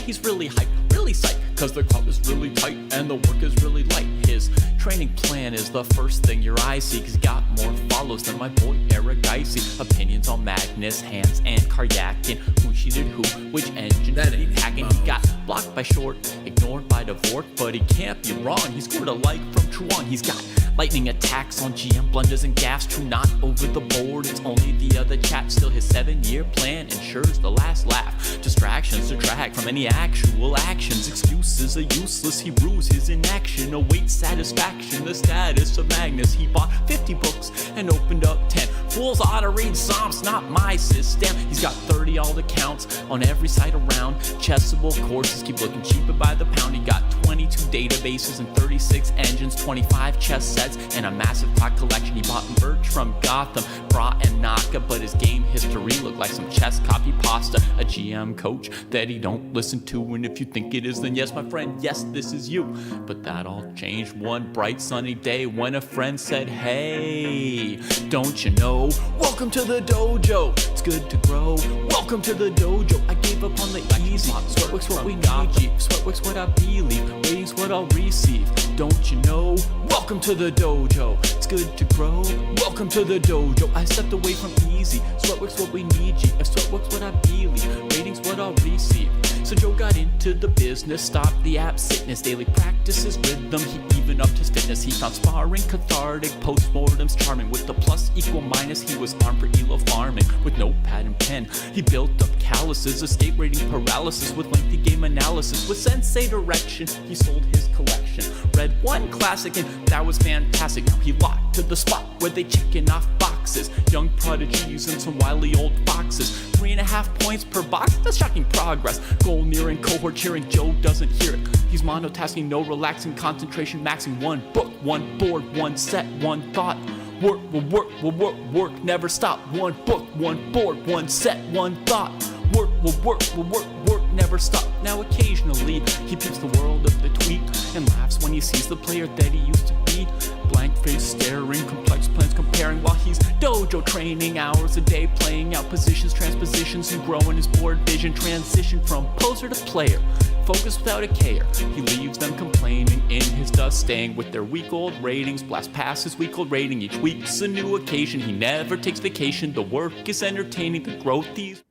he's really hyped, really psyched, cause the club is really tight and the work is really light. His training plan is the first thing your eyes see, cause he got more follows than my boy Eric Geisy. Opinions on Magnus, Hans, and Karyakin. Who cheated who, which engine That did he ain't hack in? Mouse. He got blocked by Short, ignored by Dvorak, but he can't be wrong. He scored a like from Truan. He's got lightning attacks on GM blunders and gaffes. True, not over the board, it's only the other chat. Still his 7-year plan ensures the last laugh. Distractions detract from any actual actions. Excuses are useless, he rues his inaction. Awaits satisfaction, the status of Magnus. He bought 50 books and opened up 10. Fools ought to read Psalms, not my system. He's got 30 alt accounts on every site around. Chessable courses keep looking cheaper by the pound. He got 22 databases and 36 engines, 25 chess sets, and a massive clock collection. He bought merch from Gotham, Bra and Naka, but his game history looked like some chess copy pasta. A GM coach that he don't listen to, and if you think it is, then yes, my friend, yes, this is you. But that all changed one bright sunny day when a friend said, hey, don't you know? Welcome to the dojo, it's good to grow. Welcome to the dojo, I gave up on the easy. Sweatwork's what we need, Sweatwork's what I believe, waiting's what I'll receive. Don't you know? Welcome to the dojo, it's good to grow. Welcome to the dojo, I stepped away from easy. Sweatwork's what we need, G. If sweatwork's what I believe, waiting's what I'll receive. So Joe got into the business, stopped the app sickness, daily practice his rhythm, he even upped his fitness. He found sparring cathartic, postmortems charming. With the plus equal minus, he was armed for elo farming. With notepad and pen, he built up calluses, escape rating paralysis with lengthy game analysis. With sensei direction, he sold his collection. Read one classic and that was fantastic. Now he locked to the spot where they checking off boxes. Young prodigies and some wily old foxes. 3.5 points per box, that's shocking progress. Goal nearing, cohort cheering, Joe doesn't hear it. He's monotasking, no relaxing, concentration maxing. One book, one board, one set, one thought. Work will work, will work, work, never stop. One book, one board, one set, one thought. Work will work, will work, work, never stop. Now occasionally, he peeps the world of the tweet and laughs when he sees the player that he used to be. Blank face staring, complex plans comparing while he's dojo training. Hours a day playing out positions, transpositions, and growing his board vision. Transition from poser to player, focus without a care. He leaves them complaining in his dust, staying with their week-old ratings. Blast past his week-old rating, each week's a new occasion. He never takes vacation, the work is entertaining, the growth he's...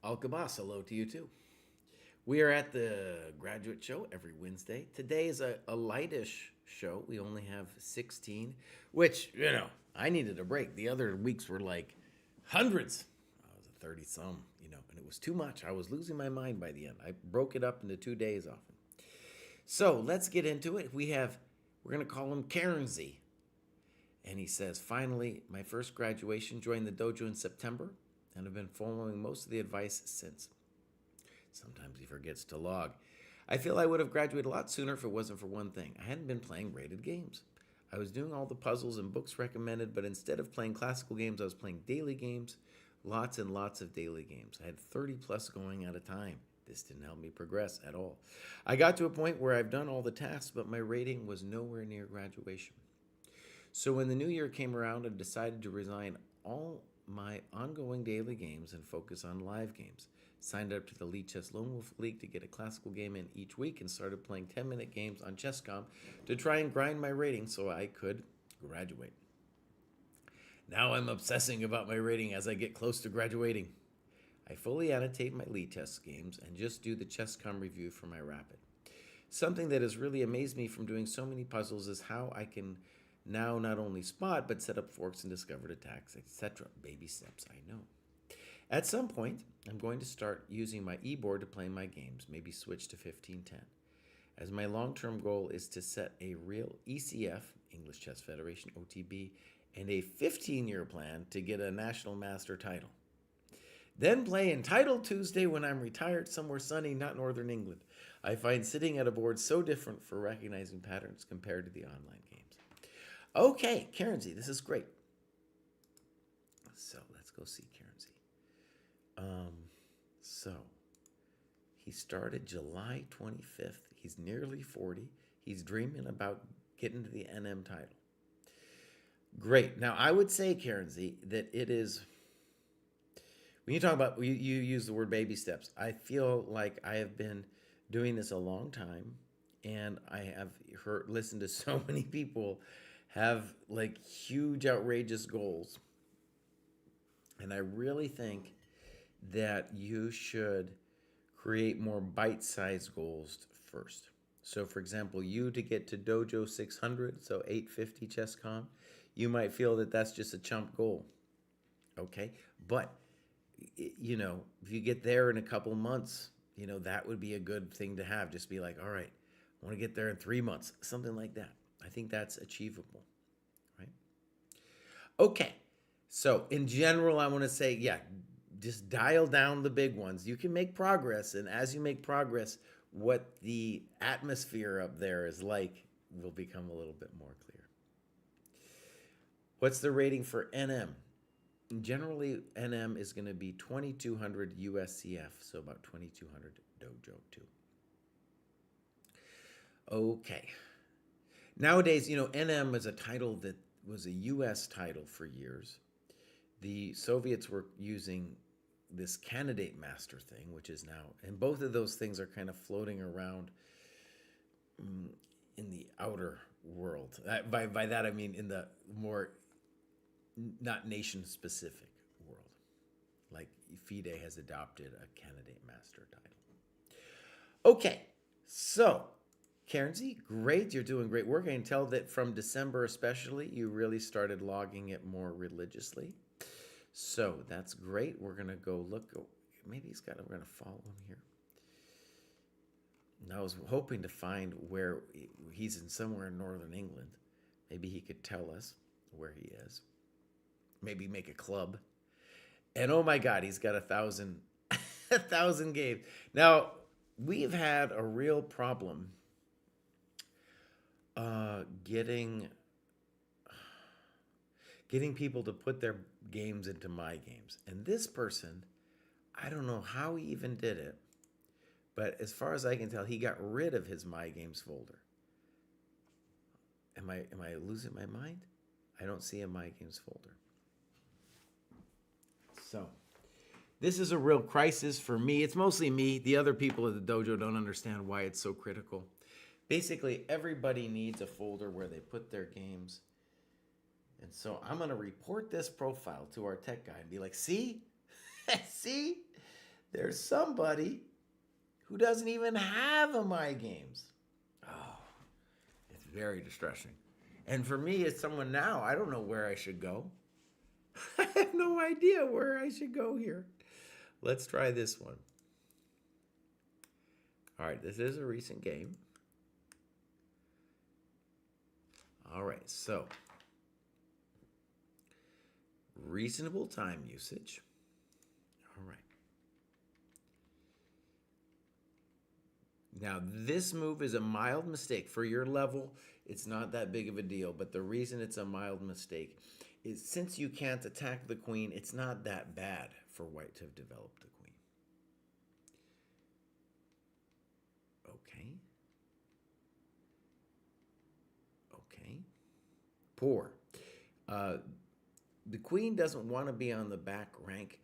Alcabas, hello to you too. We are at the graduate show every Wednesday. Today is a lightish show. We only have 16, which, I needed a break. The other weeks were like hundreds. I was a 30-some, and it was too much. I was losing my mind by the end. I broke it up into 2 days often. So let's get into it. We're going to call him Cairnsy. And he says, finally, my first graduation, joined the dojo in September, and have been following most of the advice since. Sometimes he forgets to log. I feel I would have graduated a lot sooner if it wasn't for one thing. I hadn't been playing rated games. I was doing all the puzzles and books recommended, but instead of playing classical games, I was playing daily games, lots and lots of daily games. I had 30 plus going at a time. This didn't help me progress at all. I got to a point where I've done all the tasks, but my rating was nowhere near graduation. So when the new year came around, I decided to resign all my ongoing daily games and focus on live games. Signed up to the Lead Chess Lone Wolf League to get a classical game in each week and started playing 10-minute games on Chess.com to try and grind my rating so I could graduate. Now I'm obsessing about my rating as I get close to graduating. I fully annotate my lead chess games and just do the Chess.com review for my rapid. Something that has really amazed me from doing so many puzzles is how I can now not only spot, but set up forks and discovered attacks, etc. Baby steps, I know. At some point, I'm going to start using my e-board to play my games, maybe switch to 1510. As my long-term goal is to set a real ECF, English Chess Federation, OTB, and a 15-year plan to get a National Master title. Then play Entitled Tuesday when I'm retired somewhere sunny, not Northern England. I find sitting at a board so different for recognizing patterns compared to the online games. Okay, Cairnsy, this is great. So let's go see Cairnsy. So he started July 25th. He's nearly 40. He's dreaming about getting to the NM title. Great. Now, I would say, Cairnsy, that it is When you talk about, you use the word baby steps. I feel like I have been doing this a long time, and I have listened to so many people have like huge, outrageous goals. And I really think that you should create more bite-sized goals first. So, for example, you to get to Dojo 600, so 850 ChessCom, you might feel that that's just a chump goal. Okay, but you know, if you get there in a couple months, you know, that would be a good thing to have. Just be like, all right, I want to get there in 3 months, something like that. I think that's achievable, right? Okay, so in general, I want to say, yeah, just dial down the big ones. You can make progress, and as you make progress, what the atmosphere up there is like will become a little bit more clear. What's the rating for NM? Generally, NM is going to be 2200 USCF, so about 2200 Dojo 2. Okay. Nowadays, you know, NM is a title that was a US title for years. The Soviets were using this candidate master thing, which is now, and both of those things are kind of floating around in the outer world. By that, I mean in the more not nation specific world. Like FIDE has adopted a candidate master title. Okay, so Karen Z, great. You're doing great work. I can tell that from December especially, you really started logging it more religiously. So that's great. We're going to go look. Maybe we're going to follow him here. And I was hoping to find where he's in somewhere in northern England. Maybe he could tell us where he is. Maybe make a club. And oh my God, he's got 1,000, 1,000 games. Now, we've had a real problem getting people to put their games into my games. And this person, I don't know how he even did it, but as far as I can tell, he got rid of his My Games folder. Am I losing my mind? I don't see a My Games folder. So, this is a real crisis for me. It's mostly me. The other people at the dojo don't understand why it's so critical. Basically, everybody needs a folder where they put their games. And so I'm going to report this profile to our tech guy and be like, see? See? There's somebody who doesn't even have a My Games. Oh, it's very distressing. And for me, as someone now, I don't know where I should go. I have no idea where I should go here. Let's try this one. All right, this is a recent game. All right, so reasonable time usage. All right. Now, this move is a mild mistake. For your level, it's not that big of a deal, but the reason it's a mild mistake is since you can't attack the queen, it's not that bad for white to have developed the queen. Okay. Okay. Poor. The queen doesn't want to be on the back rank,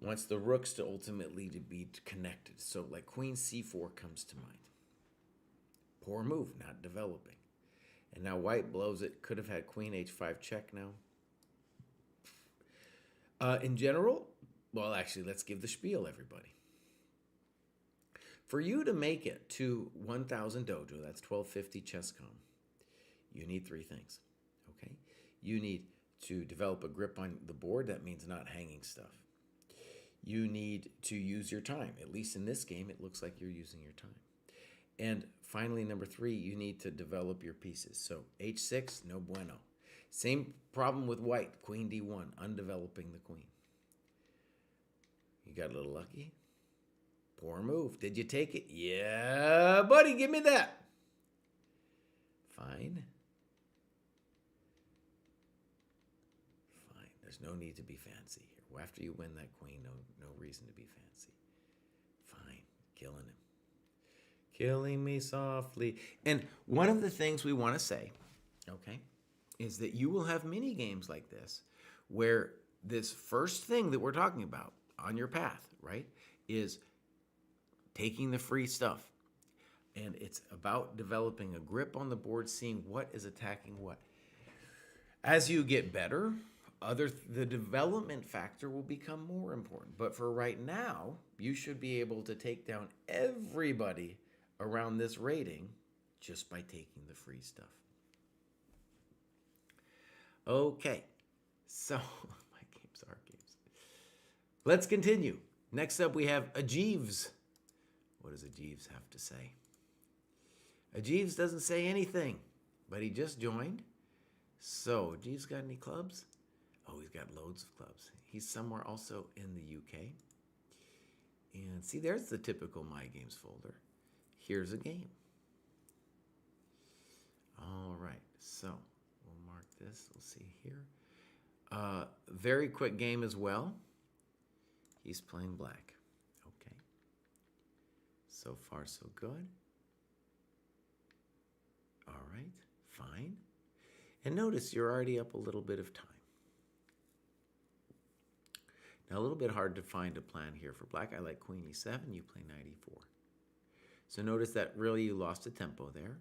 wants the rooks to ultimately to be connected. So like queen c4 comes to mind. Poor move, not developing. And now white blows it. Could have had queen h5 check now. In general, well, actually, let's give the spiel, everybody. For you to make it to 1,000 dojo, that's 1250 ChessCom, you need three things, okay? You need to develop a grip on the board. That means not hanging stuff. You need to use your time. At least in this game, it looks like you're using your time. And finally, number three, you need to develop your pieces. So h6, no bueno. Same problem with white, queen d1, undeveloping the queen. You got a little lucky. Poor move. Did you take it? Yeah, buddy, give me that. Fine. Fine. There's no need to be fancy here. After you win that queen, no reason to be fancy. Fine. Killing him. Killing me softly. And one of the things we want to say, okay, is that you will have mini games like this where this first thing that we're talking about, on your path, right, is taking the free stuff. And it's about developing a grip on the board, seeing what is attacking what. As you get better, the development factor will become more important. But for right now, you should be able to take down everybody around this rating just by taking the free stuff. Okay, so my games are games. Let's continue. Next up, we have Ajeeves. What does Ajeeves have to say? Ajeeves doesn't say anything, but he just joined. So, Ajeeves got any clubs? Oh, he's got loads of clubs. He's somewhere also in the UK. And see, there's the typical My Games folder. Here's a game. All right, so we'll mark this. We'll see here. Very quick game as well. He's playing black. Okay. So far, so good. All right, fine. And notice you're already up a little bit of time. Now, a little bit hard to find a plan here for black. I like queen e7, you play knight e4. So notice that really you lost a tempo there.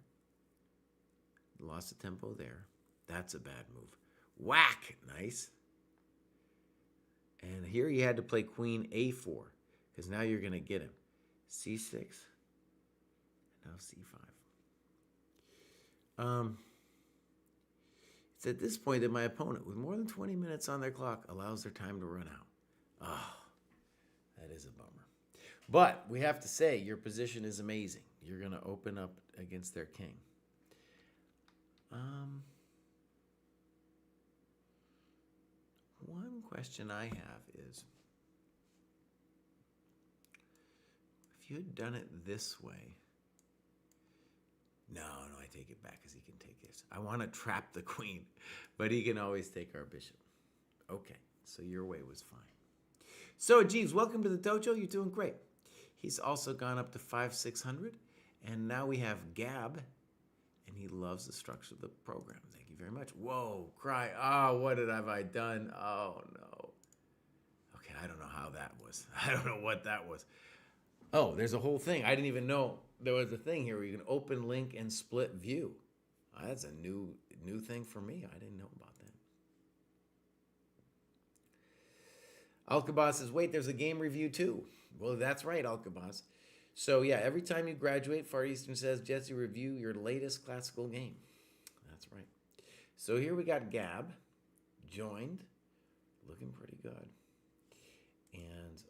Lost a tempo there. That's a bad move. Whack! Nice. And here you had to play queen a4, because now you're going to get him. c6, and now c5. It's at this point that my opponent, with more than 20 minutes on their clock, allows their time to run out. Oh, that is a bummer. But we have to say, your position is amazing. You're going to open up against their king. One question I have is, if you had done it this way, no, I take it back because he can take this. I want to trap the queen, but he can always take our bishop. Okay, so your way was fine. So, Jeeves, welcome to the dojo. You're doing great. He's also gone up to 5,600, and now we have Gab, and he loves the structure of the program. Thank you very much. Whoa, cry. Oh, what have I done? Oh, no. Okay, I don't know how that was. I don't know what that was. Oh, there's a whole thing. I didn't even know there was a thing here where you can open link and split view. That's a new thing for me. I didn't know about that. Alcabaz says, wait, there's a game review too. Well, that's right, Alcabaz. So yeah, every time you graduate, Far Eastern says, Jesse, review your latest classical game. That's right. So here we got Gab, joined, looking pretty good. And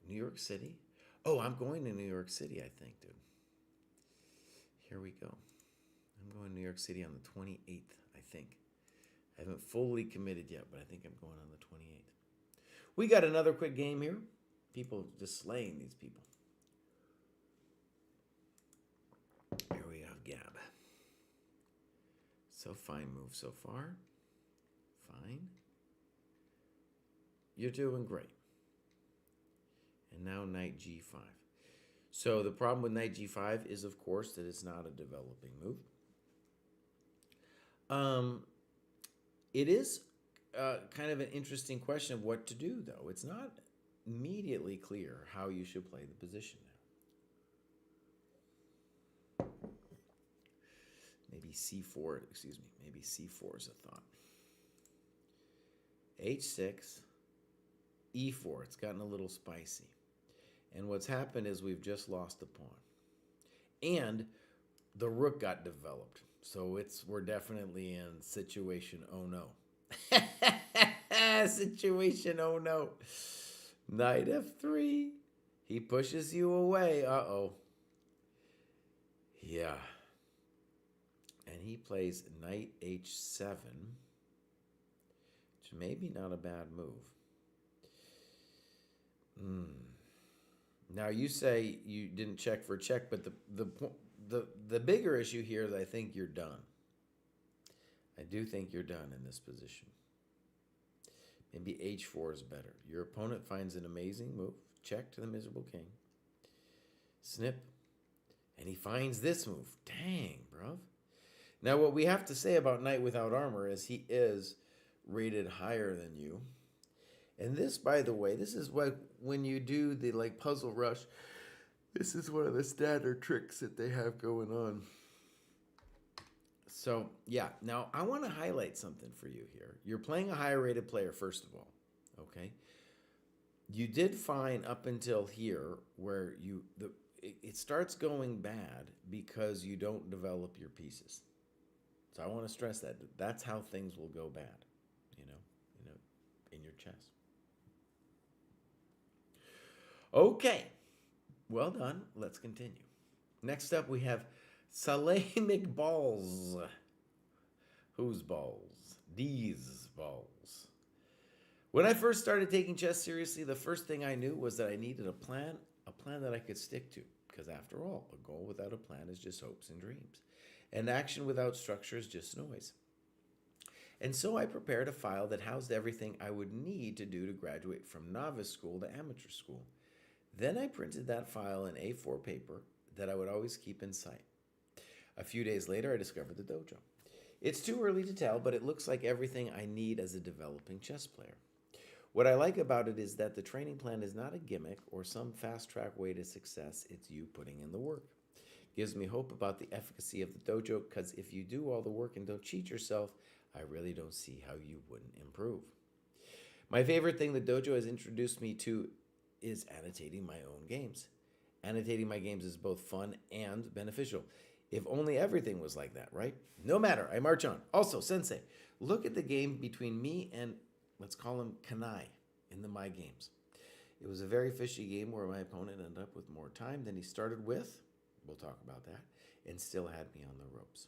New York City. Oh, I'm going to New York City, I think, dude. Here we go. I'm going to New York City on the 28th, I think. I haven't fully committed yet, but I think I'm going on the 28th. We got another quick game here. People just slaying these people. Here we have Gab. So fine move so far. Fine. You're doing great. And now knight g5. So the problem with knight g5 is, of course, that it's not a developing move. It is kind of an interesting question of what to do, though. It's not immediately clear how you should play the position now. Maybe c4, excuse me. Maybe c4 is a thought. h6, e4. It's gotten a little spicy. And what's happened is we've just lost a pawn. And the rook got developed. So we're definitely in situation oh no. Situation oh no. Knight f3. He pushes you away. Uh-oh. Yeah. And he plays knight h7. Which may be not a bad move. Now you say you didn't check for check, but the bigger issue here is I think you're done. I do think you're done in this position. Maybe h4 is better. Your opponent finds an amazing move. Check to the miserable king. Snip. And he finds this move. Dang, bruv. Now what we have to say about knight without armor is he is rated higher than you. And this, by the way, this is what when you do the like puzzle rush, this is one of the standard tricks that they have going on. So yeah, now I want to highlight something for you here. You're playing a higher rated player, first of all. Okay. You did fine up until here where it starts going bad because you don't develop your pieces. So I want to stress that that's how things will go bad, you know, you know, in your chess. Okay, well done. Let's continue. Next up, we have Saleh McBalls. Whose balls? These balls. When I first started taking chess seriously, the first thing I knew was that I needed a plan that I could stick to. Because after all, a goal without a plan is just hopes and dreams. And action without structure is just noise. And so I prepared a file that housed everything I would need to do to graduate from novice school to amateur school. Then I printed that file in A4 paper that I would always keep in sight. A few days later, I discovered the dojo. It's too early to tell, but it looks like everything I need as a developing chess player. What I like about it is that the training plan is not a gimmick or some fast-track way to success. It's you putting in the work. Gives me hope about the efficacy of the dojo, because if you do all the work and don't cheat yourself, I really don't see how you wouldn't improve. My favorite thing the dojo has introduced me to is annotating my own games. Annotating my games is both fun and beneficial. If only everything was like that, right? No matter, I march on. Also, Sensei, look at the game between me and, let's call him Kanai, in the My Games. It was a very fishy game where my opponent ended up with more time than he started with. We'll talk about that. And still had me on the ropes.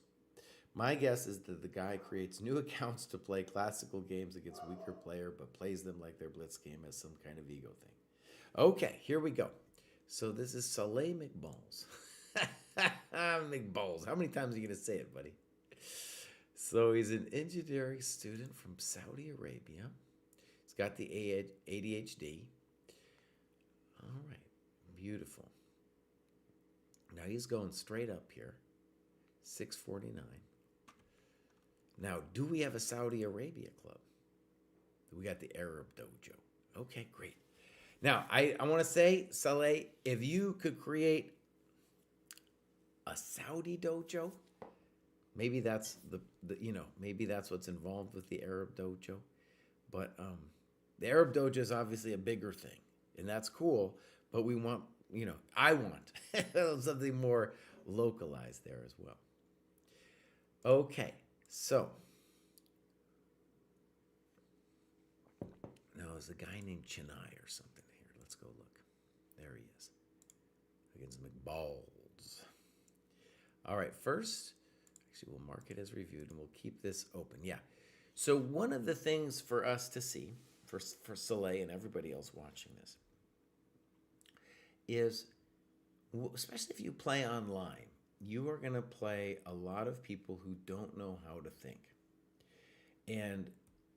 My guess is that the guy creates new accounts to play classical games against weaker player, but plays them like their blitz game as some kind of ego thing. Okay, here we go. So this is Saleh McBalls. McBalls. How many times are you going to say it, buddy? So he's an engineering student from Saudi Arabia. He's got the ADHD. All right, beautiful. Now he's going straight up here. 649. Now, do we have a Saudi Arabia club? We got the Arab Dojo. Okay, great. Now, I want to say, Saleh, if you could create a Saudi dojo, maybe that's maybe that's what's involved with the Arab Dojo. But the Arab Dojo is obviously a bigger thing, and that's cool. But we want, I want something more localized there as well. Okay, so now there's a guy named Chennai or something here. Let's go look. There he is against McBalls. All right, first, actually, we'll mark it as reviewed, and we'll keep this open. Yeah. So one of the things for us to see, for Saleh and everybody else watching this, is, especially if you play online, you are going to play a lot of people who don't know how to think. And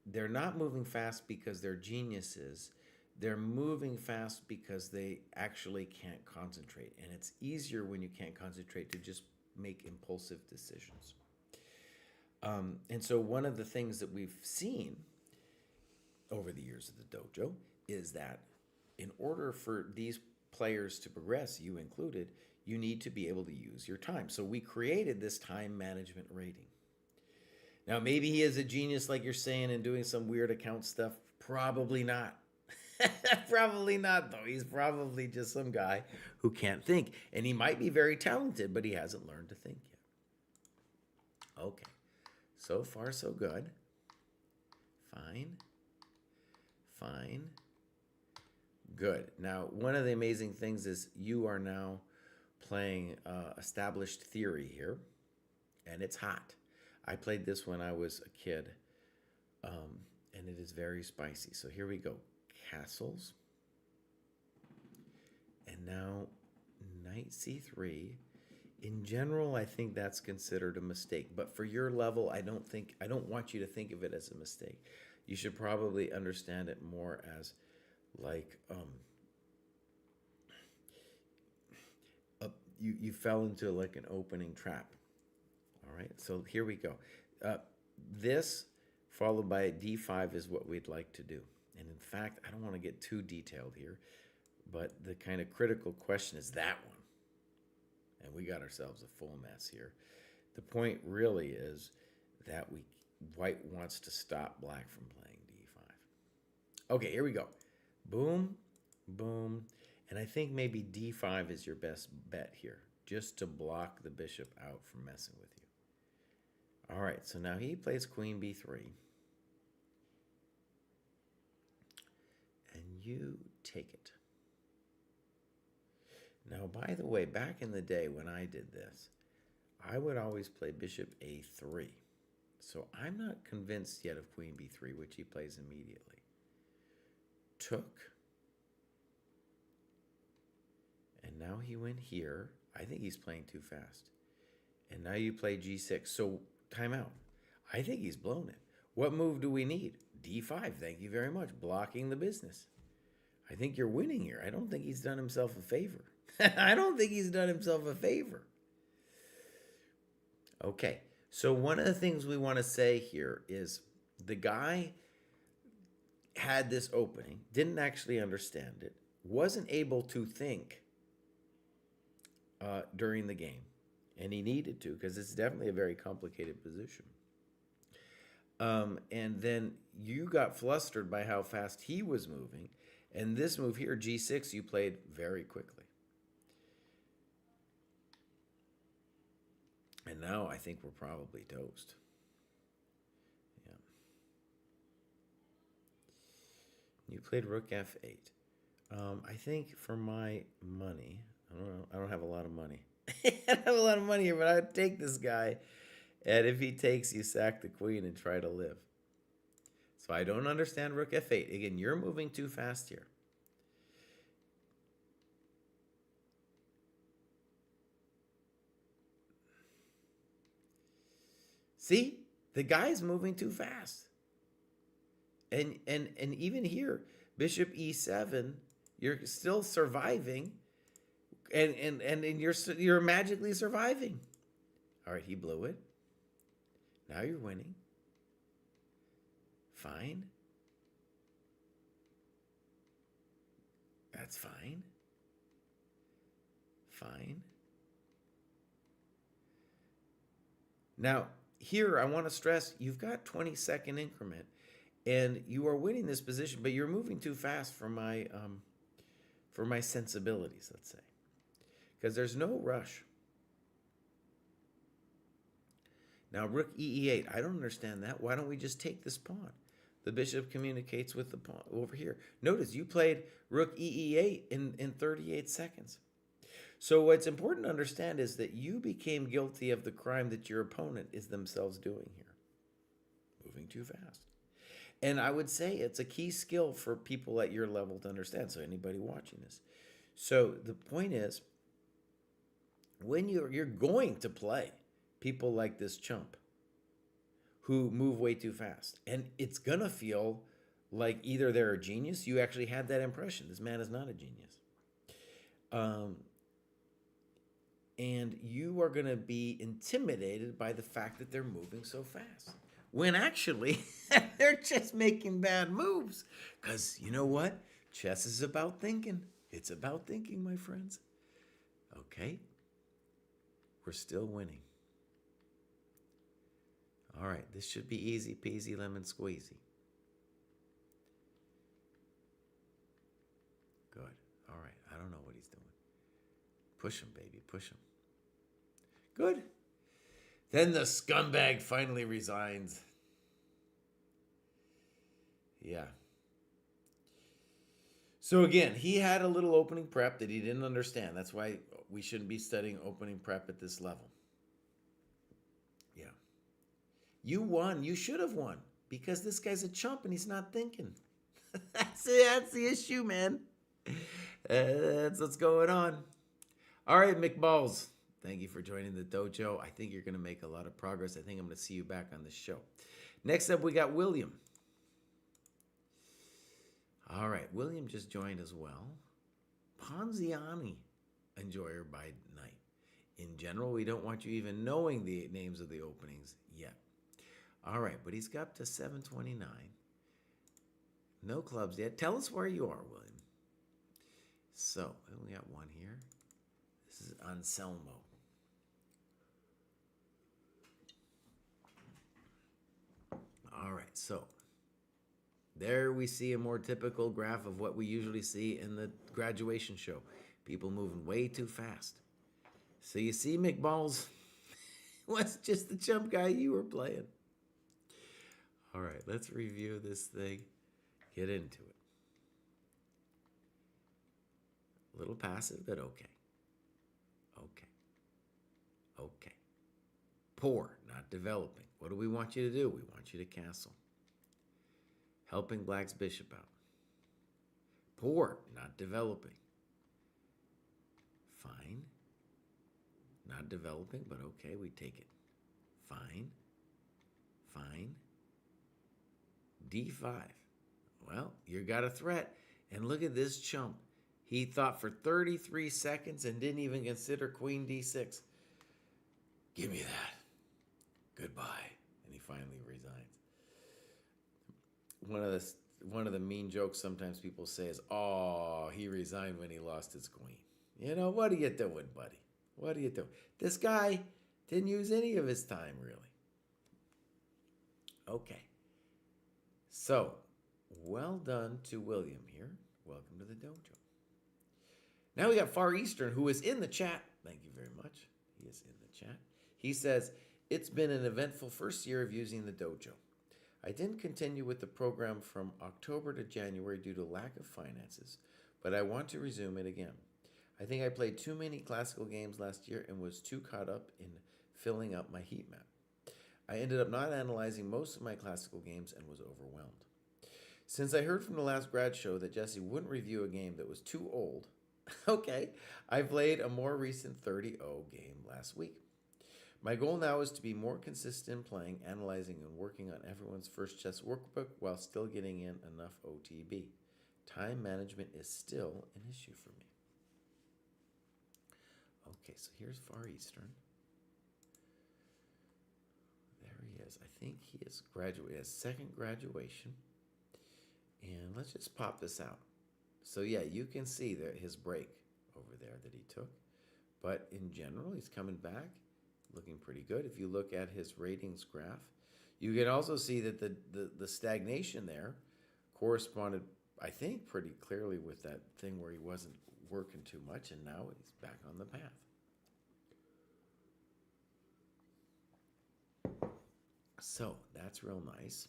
they're not moving fast because they're geniuses. They're moving fast because they actually can't concentrate. And it's easier when you can't concentrate to just make impulsive decisions. And so one of the things that we've seen over the years of the dojo is that in order for these players to progress, you included, you need to be able to use your time. So we created this time management rating. Now, maybe he is a genius, like you're saying, and doing some weird account stuff. Probably not. Probably not, though. He's probably just some guy who can't think. And he might be very talented, but he hasn't learned to think yet. Okay. So far, so good. Fine. Fine. Good. Now, one of the amazing things is you are now playing established theory here, and it's hot. I played this when I was a kid, and it is very spicy. So here we go. Castles. And now knight c3. In general, I think that's considered a mistake. But for your level, I don't want you to think of it as a mistake. You should probably understand it more as like you fell into like an opening trap. All right, so here we go. This followed by d5 is what we'd like to do. And in fact, I don't want to get too detailed here, but the kind of critical question is that one. And we got ourselves a full mess here. The point really is that white wants to stop black from playing d5. Okay, here we go. Boom, boom. And I think maybe d5 is your best bet here, just to block the bishop out from messing with you. All right, so now he plays queen b3. And you take it. Now, by the way, back in the day when I did this, I would always play bishop a3. So I'm not convinced yet of queen b3, which he plays immediately. Took. And now he went here. I think he's playing too fast. And now you play g6. So timeout. I think he's blown it. What move do we need? d5. Thank you very much. Blocking the business. I think you're winning here. I don't think he's done himself a favor. I don't think he's done himself a favor. Okay, so one of the things we want to say here is the guy had this opening, didn't actually understand it, wasn't able to think during the game, and he needed to because it's definitely a very complicated position. And then you got flustered by how fast he was moving, and this move here, g6, you played very quickly. And now I think we're probably toast. Yeah. You played rook f8. I think for my money, I don't know, I don't have a lot of money. I don't have a lot of money here, but I would take this guy. And if he takes, you sack the queen and try to live. So I don't understand rook f8. Again, you're moving too fast here. See, the guy's moving too fast. And even here, bishop e7, you're still surviving, and you're magically surviving. All right, he blew it. Now you're winning. Fine. That's fine. Fine. Now, here, I want to stress, you've got 20-second increment, and you are winning this position, but you're moving too fast for my sensibilities, let's say, because there's no rush. Now, rook e8, I don't understand that. Why don't we just take this pawn? The bishop communicates with the pawn over here. Notice you played rook e8 in 38 seconds. So what's important to understand is that you became guilty of the crime that your opponent is themselves doing here. Moving too fast. And I would say it's a key skill for people at your level to understand, so anybody watching this. So the point is, when you're going to play people like this chump who move way too fast, and it's going to feel like either they're a genius, you actually had that impression. This man is not a genius. And you are going to be intimidated by the fact that they're moving so fast. When actually, they're just making bad moves. Because you know what? Chess is about thinking. It's about thinking, my friends. Okay? We're still winning. All right, this should be easy peasy lemon squeezy. Good. All right, I don't know what he's doing. Push him, baby, push him. Good. Then the scumbag finally resigns. Yeah. So again, he had a little opening prep that he didn't understand. That's why we shouldn't be studying opening prep at this level. Yeah. You won. You should have won. Because this guy's a chump and he's not thinking. That's the issue, man. That's what's going on. All right, McBalls. Thank you for joining the dojo. I think you're going to make a lot of progress. I think I'm going to see you back on the show. Next up, we got William. All right, William just joined as well. Ponziani, enjoyer by night. In general, we don't want you even knowing the names of the openings yet. All right, but he's got up to 729. No clubs yet. Tell us where you are, William. So, we only got one here. This is Anselmo. All right, so there we see a more typical graph of what we usually see in the graduation show. People moving way too fast. So you see McBalls was just the chump guy you were playing. All right, let's review this thing. Get into it. A little passive, but okay. Okay. Okay. Poor, not developing. What do we want you to do? We want you to castle. Helping Black's bishop out. Poor, not developing. Fine. Not developing, but okay, we take it. Fine. Fine. D5. Well, you got a threat. And look at this chump. He thought for 33 seconds and didn't even consider queen d6. Give me that. Goodbye. And he finally resigns. One of the mean jokes sometimes people say is, "Oh, he resigned when he lost his queen." You know, what are you doing, buddy? What are you doing? This guy didn't use any of his time, really. Okay. So, well done to William here. Welcome to the dojo. Now we got Far Eastern, who is in the chat. Thank you very much. He is in the chat. He says, it's been an eventful first year of using the dojo. I didn't continue with the program from October to January due to lack of finances, but I want to resume it again. I think I played too many classical games last year and was too caught up in filling up my heat map. I ended up not analyzing most of my classical games and was overwhelmed. Since I heard from the last grad show that Jesse wouldn't review a game that was too old, okay, I played a more recent 30-0 game last week. My goal now is to be more consistent in playing, analyzing, and working on everyone's first chess workbook while still getting in enough OTB. Time management is still an issue for me. Okay, so here's Far Eastern. There he is. I think he is graduated, his second graduation. And let's just pop this out. So yeah, you can see that his break over there that he took. But in general, he's coming back, looking pretty good. If you look at his ratings graph, you can also see that the stagnation there corresponded, I think, pretty clearly with that thing where he wasn't working too much, and now he's back on the path. So that's real nice.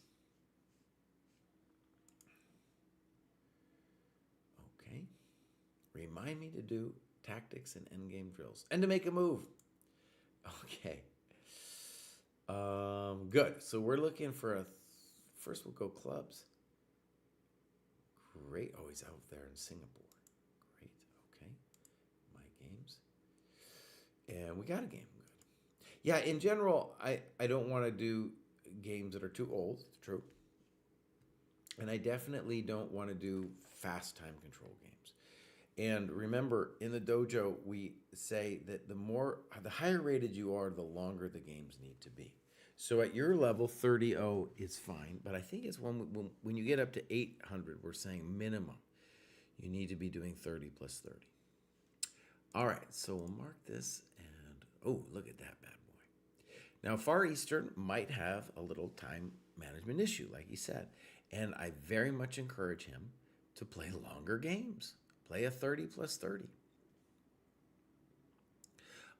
Okay. Remind me to do tactics and endgame drills and to make a move. Okay. Good. So we're looking for first we'll go clubs. Great. Oh, he's out there in Singapore. Great. Okay. My games. And we got a game. Good. Yeah, in general, I don't want to do games that are too old. It's true. And I definitely don't want to do fast time control games. And remember, in the dojo, we say that the higher rated you are, the longer the games need to be. So at your level, 30-0 is fine. But I think it's when you get up to 800, we're saying minimum. You need to be doing 30 plus 30. All right, so we'll mark this. And, oh, look at that bad boy. Now, Far Eastern might have a little time management issue, like he said. And I very much encourage him to play longer games. Play a 30 plus 30.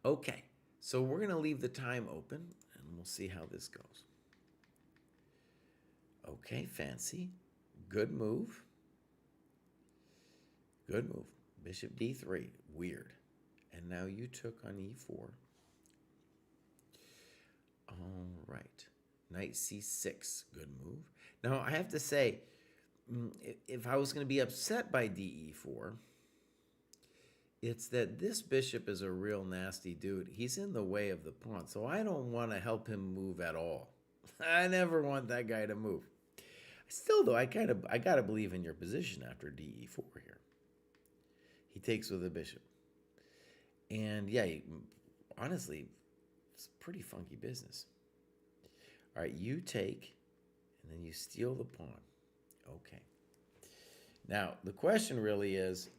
Okay, so we're going to leave the time open, and we'll see how this goes. Okay, fancy. Good move. Good move. Bishop d3. Weird. And now you took on e4. All right. Knight c6. Good move. Now, I have to say, if I was going to be upset by de4, it's that this bishop is a real nasty dude. He's in the way of the pawn, so I don't want to help him move at all. I never want that guy to move. Still, though, I got to believe in your position after de4 here. He takes with the bishop. And yeah, honestly, it's pretty funky business. All right, you take, and then you steal the pawn. Okay. Now, the question really is,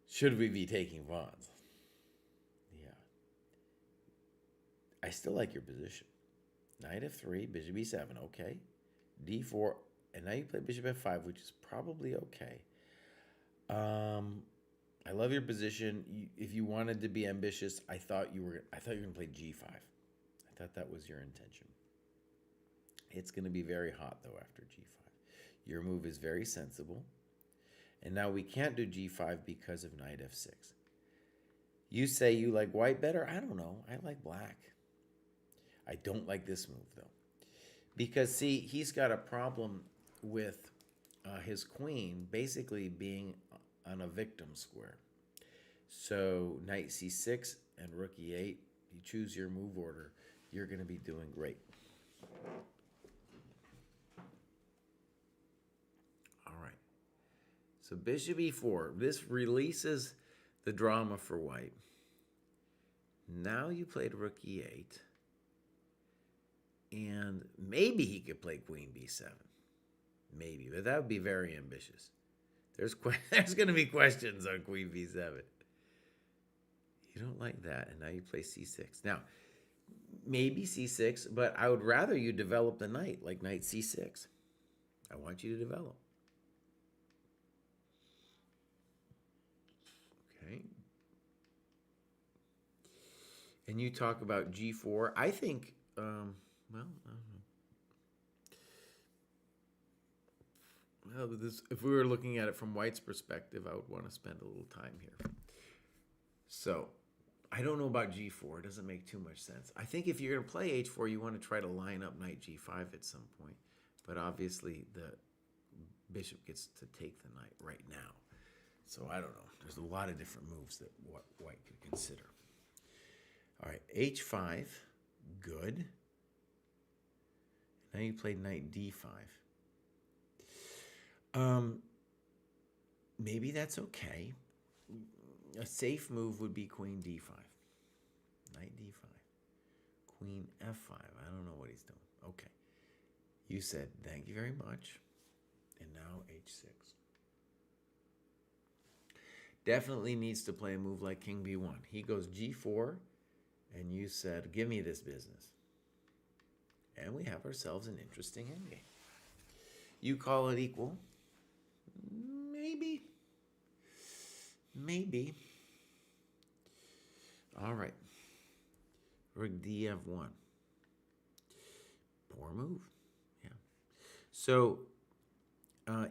should we be taking pawns? Yeah. I still like your position. Knight f3, bishop e7, okay. d4, and now you play bishop f5, which is probably okay. I love your position. If you wanted to be ambitious, I thought you were going to play g5. I thought that was your intention. It's going to be very hot though after g5. Your move is very sensible. And now we can't do g5 because of knight f6. You say you like white better? I don't know. I like black. I don't like this move though. Because see, he's got a problem with his queen basically being on a victim square. So knight c6 and rook e8, you choose your move order, you're going to be doing great. All right. So bishop e4, this releases the drama for white. Now you played rook e8. And maybe he could play queen b7. Maybe, but that would be very ambitious. There's going to be questions on queen b7. You don't like that, and now you play c6. Now, maybe c6, but I would rather you develop the knight, like knight c6. I want you to develop. Okay. And you talk about g4. I think, well, I don't know. Well, if we were looking at it from White's perspective, I would want to spend a little time here. So, I don't know about g4. It doesn't make too much sense. I think if you're going to play h4, you want to try to line up knight g5 at some point. But obviously, the bishop gets to take the knight right now. So, I don't know. There's a lot of different moves that White could consider. All right, h5, good. Now you played knight d5. Maybe that's okay. A safe move would be queen d5. Knight d5. Queen f5. I don't know what he's doing. Okay. You said, thank you very much. And now h6. Definitely needs to play a move like king b1. He goes g4, and you said, give me this business. And we have ourselves an interesting endgame. You call it equal. Maybe. Maybe. All right. Rook df1. Poor move. Yeah. So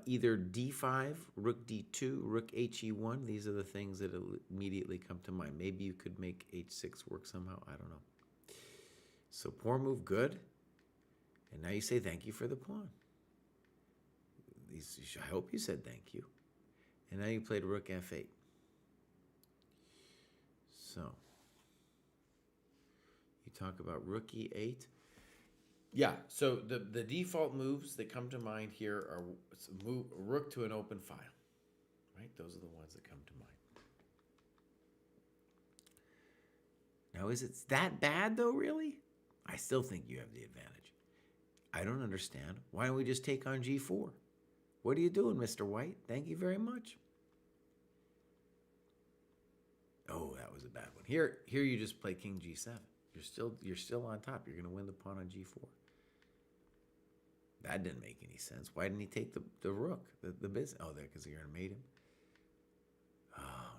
either d5, rook d2, rook he1. These are the things that immediately come to mind. Maybe you could make h6 work somehow. I don't know. So poor move, good. And now you say thank you for the pawn. I hope you said thank you. And now you played rook f8. So, you talk about rook e8. Yeah, so the default moves that come to mind here are rook to an open file. Right? Those are the ones that come to mind. Now, is it that bad, though, really? I still think you have the advantage. I don't understand. Why don't we just take on g4? What are you doing, Mr. White? Thank you very much. Oh, that was a bad one. Here you just play king g7. You're still on top. You're going to win the pawn on g4. That didn't make any sense. Why didn't he take the rook, the business? Oh, there, because you're going to mate him. Oh,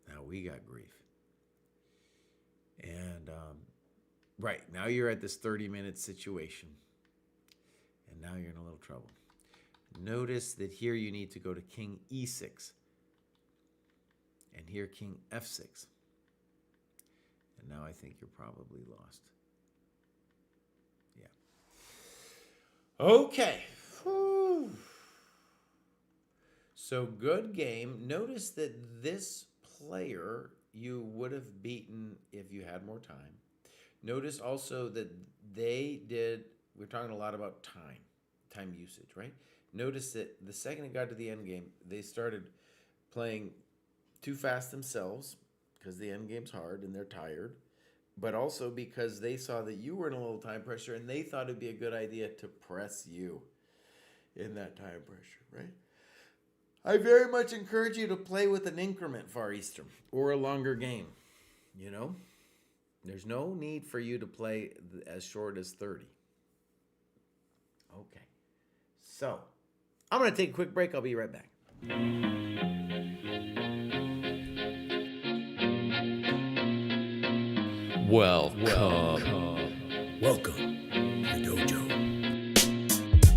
no. Now we got grief. And, right, now you're at this 30-minute situation. And now you're in a little trouble. Notice that here you need to go to king e6. And here king f6. And now I think you're probably lost. Yeah. Okay. Whew. So good game. Notice that this player you would have beaten if you had more time. Notice also that we're talking a lot about time usage, right? Notice that the second it got to the end game, they started playing too fast themselves because the end game's hard and they're tired. but also because they saw that you were in a little time pressure and they thought it'd be a good idea to press you in that time pressure, right? I very much encourage you to play with an increment Far Eastern or a longer game, you know? There's no need for you to play as short as 30. Okay. So, I'm going to take a quick break. I'll be right back. Welcome to the dojo.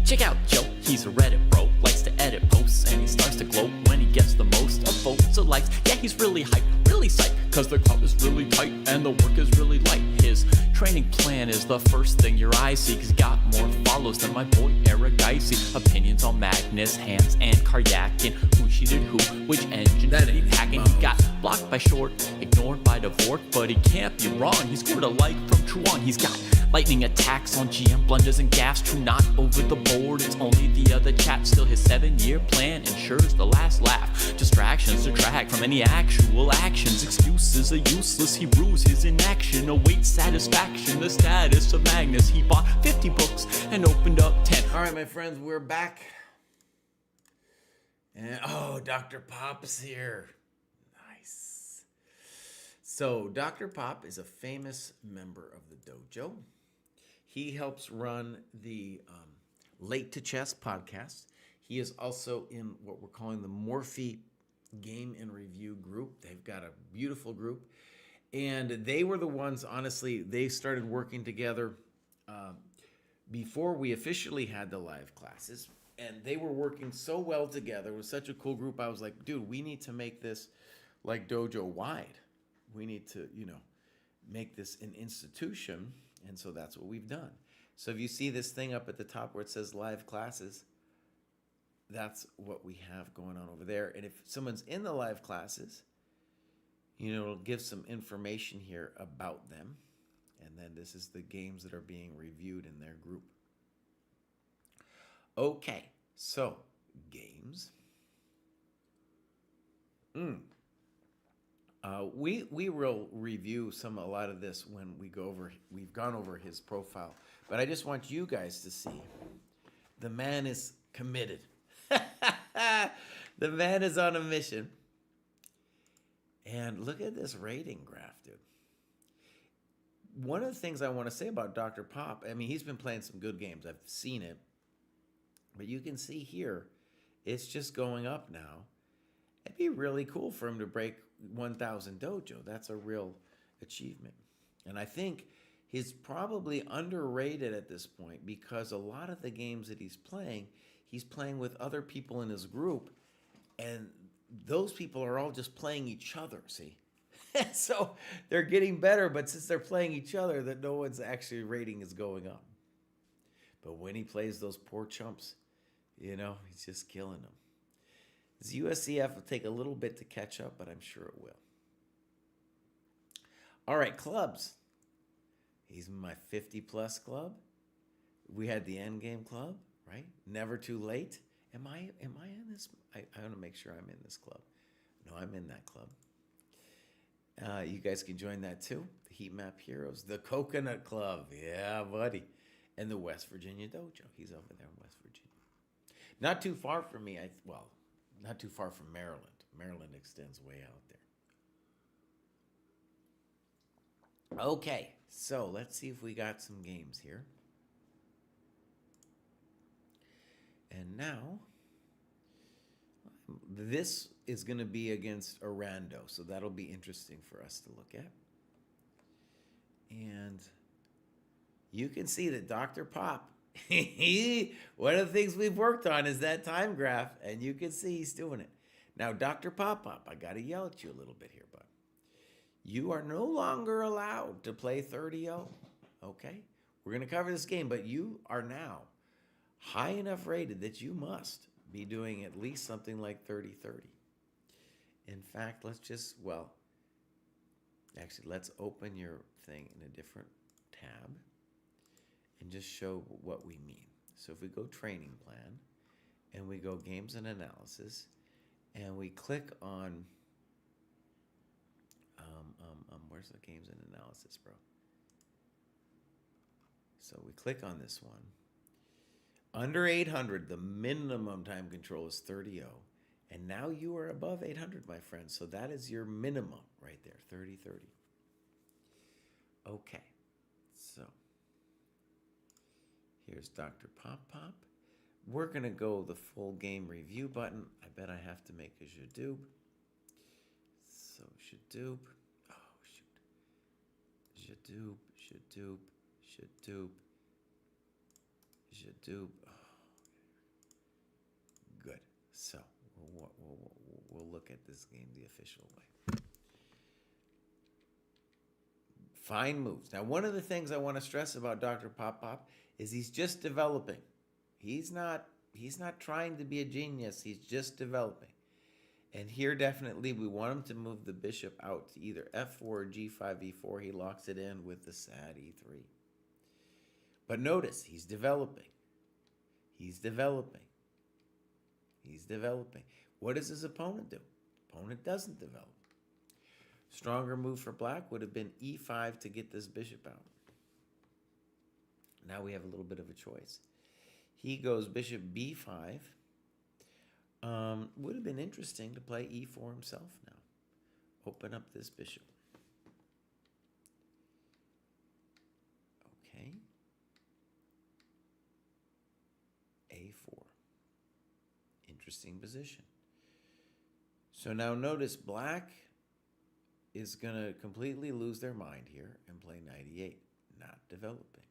Check out Joe, he's a Reddit bro, likes to edit posts, and he starts to gloat when he gets the most of votes or likes. Yeah, he's really hyped, really psyched, cause the crowd is really tight and the work is really light. His training plan is the first thing your eyes see, cause he got more follows than my boy Eric Dicey. Opinions on Magnus, Hans, and Karyakin, who cheated who, which engine did he packing. He got blocked by Short, ignored by Dvorak, but he can't be wrong, he scored a like from Truan. He's got lightning attacks on GM blunders and gaffes, true not over the board, it's only the other chap. Still his 7-year plan ensures the last laugh. Distractions detract from any actual actions. Excuses are useless, he rues his inaction. Awaits satisfaction, the status of Magnus. He bought 50 books and opened up 10. All right, my friends, we're back. And Dr. Pop is here. Nice. So, Dr. Pop is a famous member of the dojo. He helps run the Late to Chess podcast. He is also in what we're calling the Morphe Game and Review group. They've got a beautiful group. And they were the ones, honestly, they started working together before we officially had the live classes. And they were working so well together. It was such a cool group. I was like, dude, we need to make this like dojo wide. We need to, make this an institution. And so that's what we've done. So if you see this thing up at the top where it says live classes, that's what we have going on over there. And if someone's in the live classes, it'll give some information here about them. And then this is the games that are being reviewed in their group. Okay, so games. We will review a lot of this when we've gone over his profile. But I just want you guys to see the man is committed. The man is on a mission. And look at this rating graph, dude. One of the things I want to say about Dr. Pop, he's been playing some good games. I've seen it. But you can see here, it's just going up now. It'd be really cool for him to break 1,000 dojo. That's a real achievement. And I think he's probably underrated at this point because a lot of the games that he's playing with other people in his group, and those people are all just playing each other, see? So they're getting better, but since they're playing each other, that no one's actually rating is going up. But when he plays those poor chumps, he's just killing them. His USCF will take a little bit to catch up, but I'm sure it will. All right, clubs. He's in my 50-plus club. We had the Endgame club, right? Never too late. Am I in this? I want to make sure I'm in this club. No, I'm in that club. You guys can join that too. The Heat Map Heroes. The Coconut Club. Yeah, buddy. And the West Virginia Dojo. He's over there in West Virginia. Not too far from me. Not too far from Maryland. Maryland extends way out there. Okay, so let's see if we got some games here. And now, this is going to be against Arando, so that'll be interesting for us to look at. And you can see that Dr. Pop, one of the things we've worked on is that time graph, and you can see he's doing it. Now, Dr. Pop, I got to yell at you a little bit here, bud. You are no longer allowed to play 30-0, okay? We're going to cover this game, but you are now high enough rated that you must be doing at least something like 30-30. In fact, let's open your thing in a different tab and just show what we mean. So if we go training plan and we go games and analysis and we click on Where's the games and analysis, bro? So we click on this one. Under 800, the minimum time control is 30-0. And now you are above 800, my friend. So that is your minimum right there, 30-30. Okay, so here's Dr. Pop Pop. We're going to go the full game review button. I bet I have to make a Jadoob. So Jadoob. Oh, shoot. Jadoob, Jadoob, Jadoob, Jadoob. Oh. Good. So we'll look at this game the official way. Fine moves. Now, one of the things I want to stress about Dr. Pop Pop is he's just developing. He's not trying to be a genius. He's just developing. And here, definitely, we want him to move the bishop out to either f4 or g5, e4. He locks it in with the sad e3. But notice, he's developing. He's developing. He's developing. What does his opponent do? Opponent doesn't develop. Stronger move for black would have been e5 to get this bishop out. Now we have a little bit of a choice. He goes bishop b5. Would have been interesting to play e4 himself now. Open up this bishop. Okay. a4. Interesting position. So now notice black is going to completely lose their mind here and play knight e8, not developing.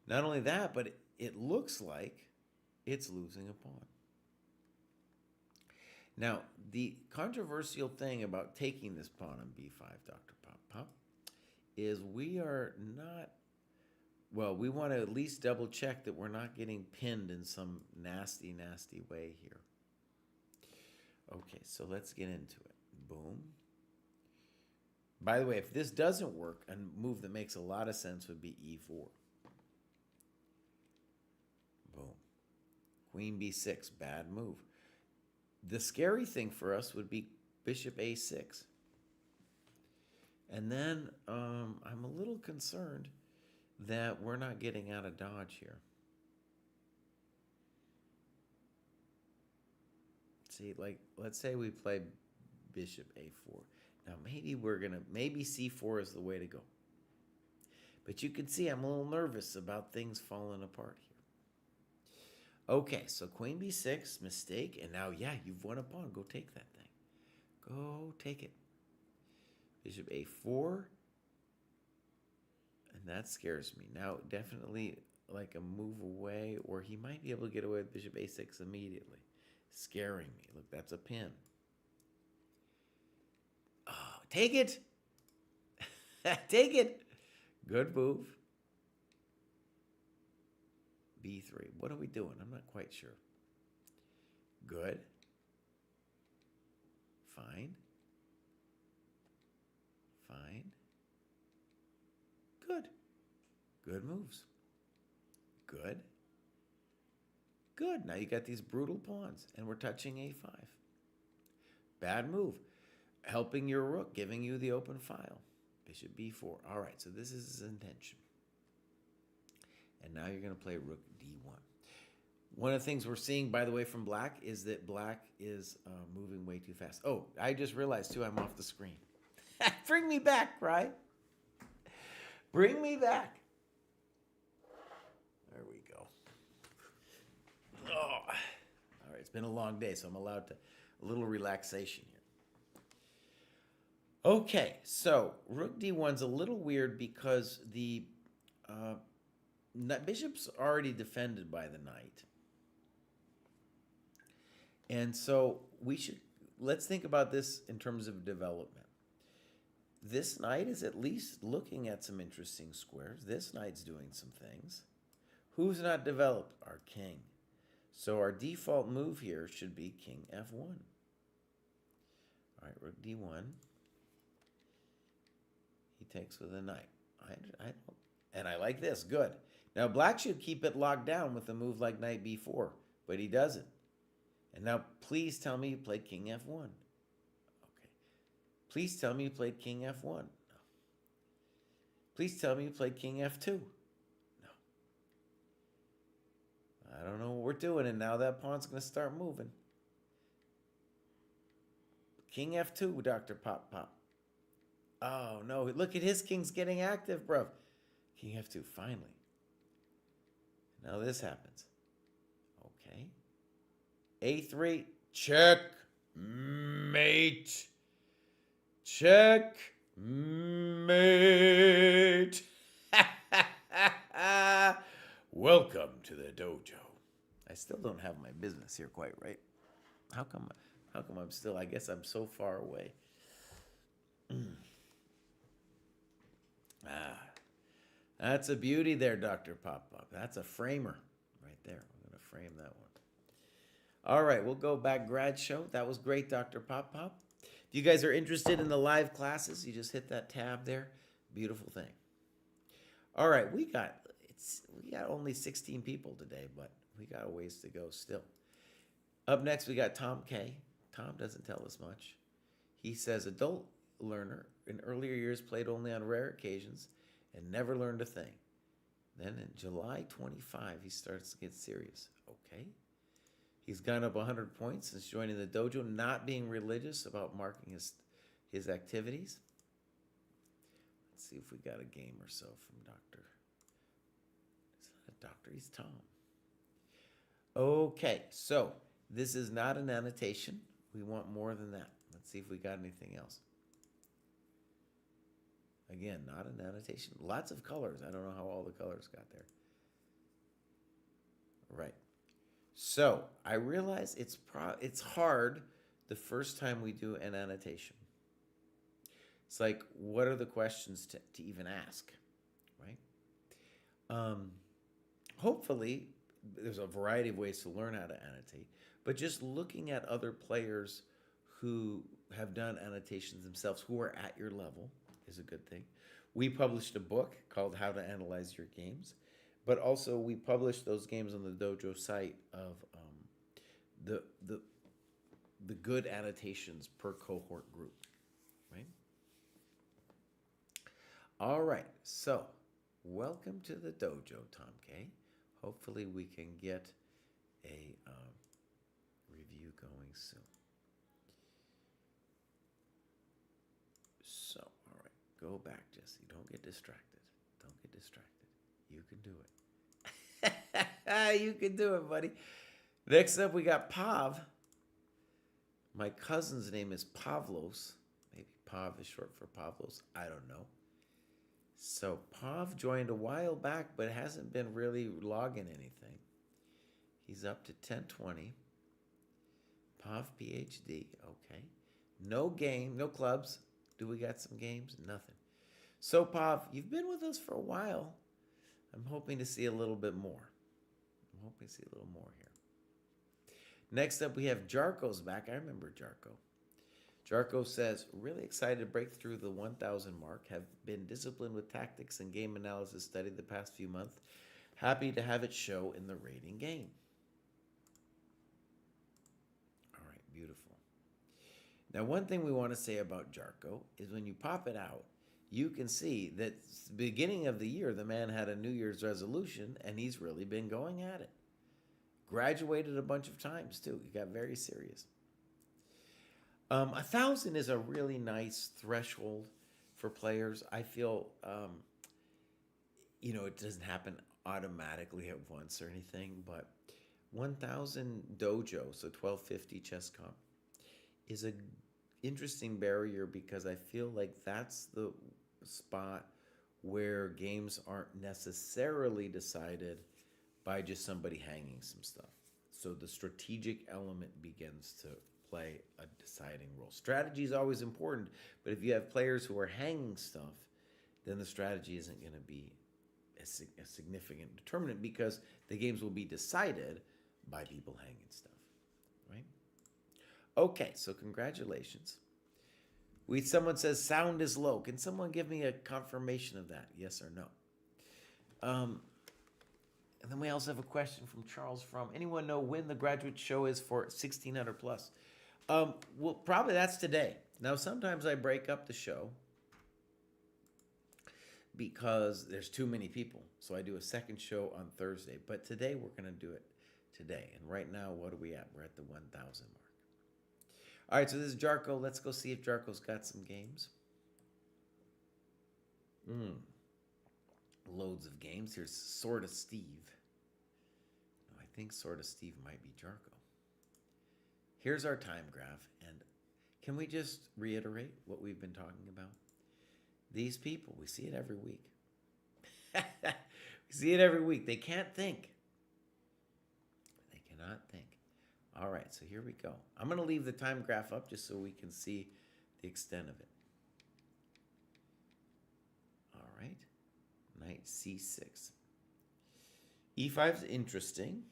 Not only that, but it looks like it's losing a pawn. Now, the controversial thing about taking this pawn on b5, Dr. Pop Pop, is we are not, well, we want to at least double check that we're not getting pinned in some nasty, nasty way here. Okay, so let's get into it. Boom. By the way, if this doesn't work, a move that makes a lot of sense would be e4. Boom. Queen b6, bad move. The scary thing for us would be bishop a6. And then I'm a little concerned that we're not getting out of dodge here. See, like, let's say we play bishop a4. Now, maybe c4 is the way to go. But you can see I'm a little nervous about things falling apart here. Okay, so queen b6, mistake. And now, yeah, you've won a pawn. Go take that thing. Go take it. Bishop a4. And that scares me. Now, definitely like a move away, or he might be able to get away with bishop a6 immediately. Scaring me. Look, that's a pin. Oh, take it. Take it. Good move. b3. What are we doing? I'm not quite sure. Good. Fine. Fine. Good. Good moves. Good. Good. Now you got these brutal pawns, and we're touching a5. Bad move. Helping your rook, giving you the open file. Bishop b4. All right, so this is his intention. And now you're going to play rook d1. One of the things we're seeing, by the way, from black is that black is moving way too fast. Oh, I just realized, too, I'm off the screen. Bring me back, right? Bring me back. There we go. Oh. All right, it's been a long day, so I'm allowed a little relaxation here. Okay, so rook d1's a little weird because the bishop's already defended by the knight. And so let's think about this in terms of development. This knight is at least looking at some interesting squares. This knight's doing some things. Who's not developed? Our king. So our default move here should be king f1. All right, rook d1. He takes with a knight. And I like this. Good. Now, black should keep it locked down with a move like knight b4, but he doesn't. And now, please tell me you play king f1. Okay. Please tell me you played king f1. No. Please tell me you played king f2. No. I don't know what we're doing, and now that pawn's going to start moving. King f2, Dr. Pop Pop. Oh, no. Look at his king's getting active, bruv. King f2, finally. Now this happens. Okay. a3, check, mate. Check, mate. Welcome to the dojo. I still don't have my business here quite right. How come I'm still, I guess I'm so far away. That's a beauty there, Dr. Pop Pop. That's a framer right there. I'm going to frame that one. All right, we'll go back grad show. That was great, Dr. Pop Pop. If you guys are interested in the live classes, you just hit that tab there. Beautiful thing. All right, we got only 16 people today, but we got a ways to go still. Up next, we got Tom K. Tom doesn't tell us much. He says, adult learner in earlier years played only on rare occasions and never learned a thing. Then in July 25, he starts to get serious. Okay. He's gone up 100 points since joining the dojo, not being religious about marking his activities. Let's see if we got a game or so from Dr. It's not a doctor, he's Tom. Okay, so this is not an annotation. We want more than that. Let's see if we got anything else. Again, not an annotation. Lots of colors. I don't know how all the colors got there. Right. So I realize it's hard the first time we do an annotation. It's like, what are the questions to even ask, right? Hopefully, there's a variety of ways to learn how to annotate, but just looking at other players who have done annotations themselves, who are at your level, is a good thing. We published a book called How to Analyze Your Games, but also we published those games on the dojo site of the good annotations per cohort group, right? All right, so welcome to the dojo, Tom K. Hopefully we can get a review going soon. So, all right, go back, Jesse. Don't get distracted. Don't get distracted. You can do it. You can do it, buddy. Next up, we got Pav. My cousin's name is Pavlos. Maybe Pav is short for Pavlos. I don't know. So Pav joined a while back, but hasn't been really logging anything. He's up to 1020. Pav PhD. Okay. No game, no clubs. Do we got some games? Nothing. So Pav, you've been with us for a while. I'm hoping to see a little bit more. Here. Next up, we have Jarko's back. I remember Jarko. Jarko says, really excited to break through the 1,000 mark. Have been disciplined with tactics and game analysis study the past few months. Happy to have it show in the rating game. All right, beautiful. Now, one thing we want to say about Jarko is when you pop it out, you can see that at the beginning of the year, the man had a New Year's resolution, and he's really been going at it. Graduated a bunch of times, too. He got very serious. 1,000 is a really nice threshold for players. I feel, it doesn't happen automatically at once or anything, but 1,000 dojo, so 1250 chess comp, is a interesting barrier because I feel like that's the spot where games aren't necessarily decided by just somebody hanging some stuff. So the strategic element begins to play a deciding role. Strategy is always important, but if you have players who are hanging stuff, then the strategy isn't going to be a significant determinant because the games will be decided by people hanging stuff, right? Okay, so congratulations. Someone says sound is low. Can someone give me a confirmation of that? Yes or no? And then we also have a question from Charles from, anyone know when the graduate show is for 1600 plus? Well, probably that's today. Now, sometimes I break up the show because there's too many people. So I do a second show on Thursday. But today we're going to do it today. And right now, what are we at? We're at the 1,000 mark. All right, so this is Jarko. Let's go see if Jarko's got some games. Loads of games. Here's Sorta Steve. No, I think Sorta Steve might be Jarko. Here's our time graph. And can we just reiterate what we've been talking about? These people, we see it every week. We see it every week. They can't think. They cannot think. All right, so here we go. I'm going to leave the time graph up just so we can see the extent of it. All right, knight c6. e5 is interesting.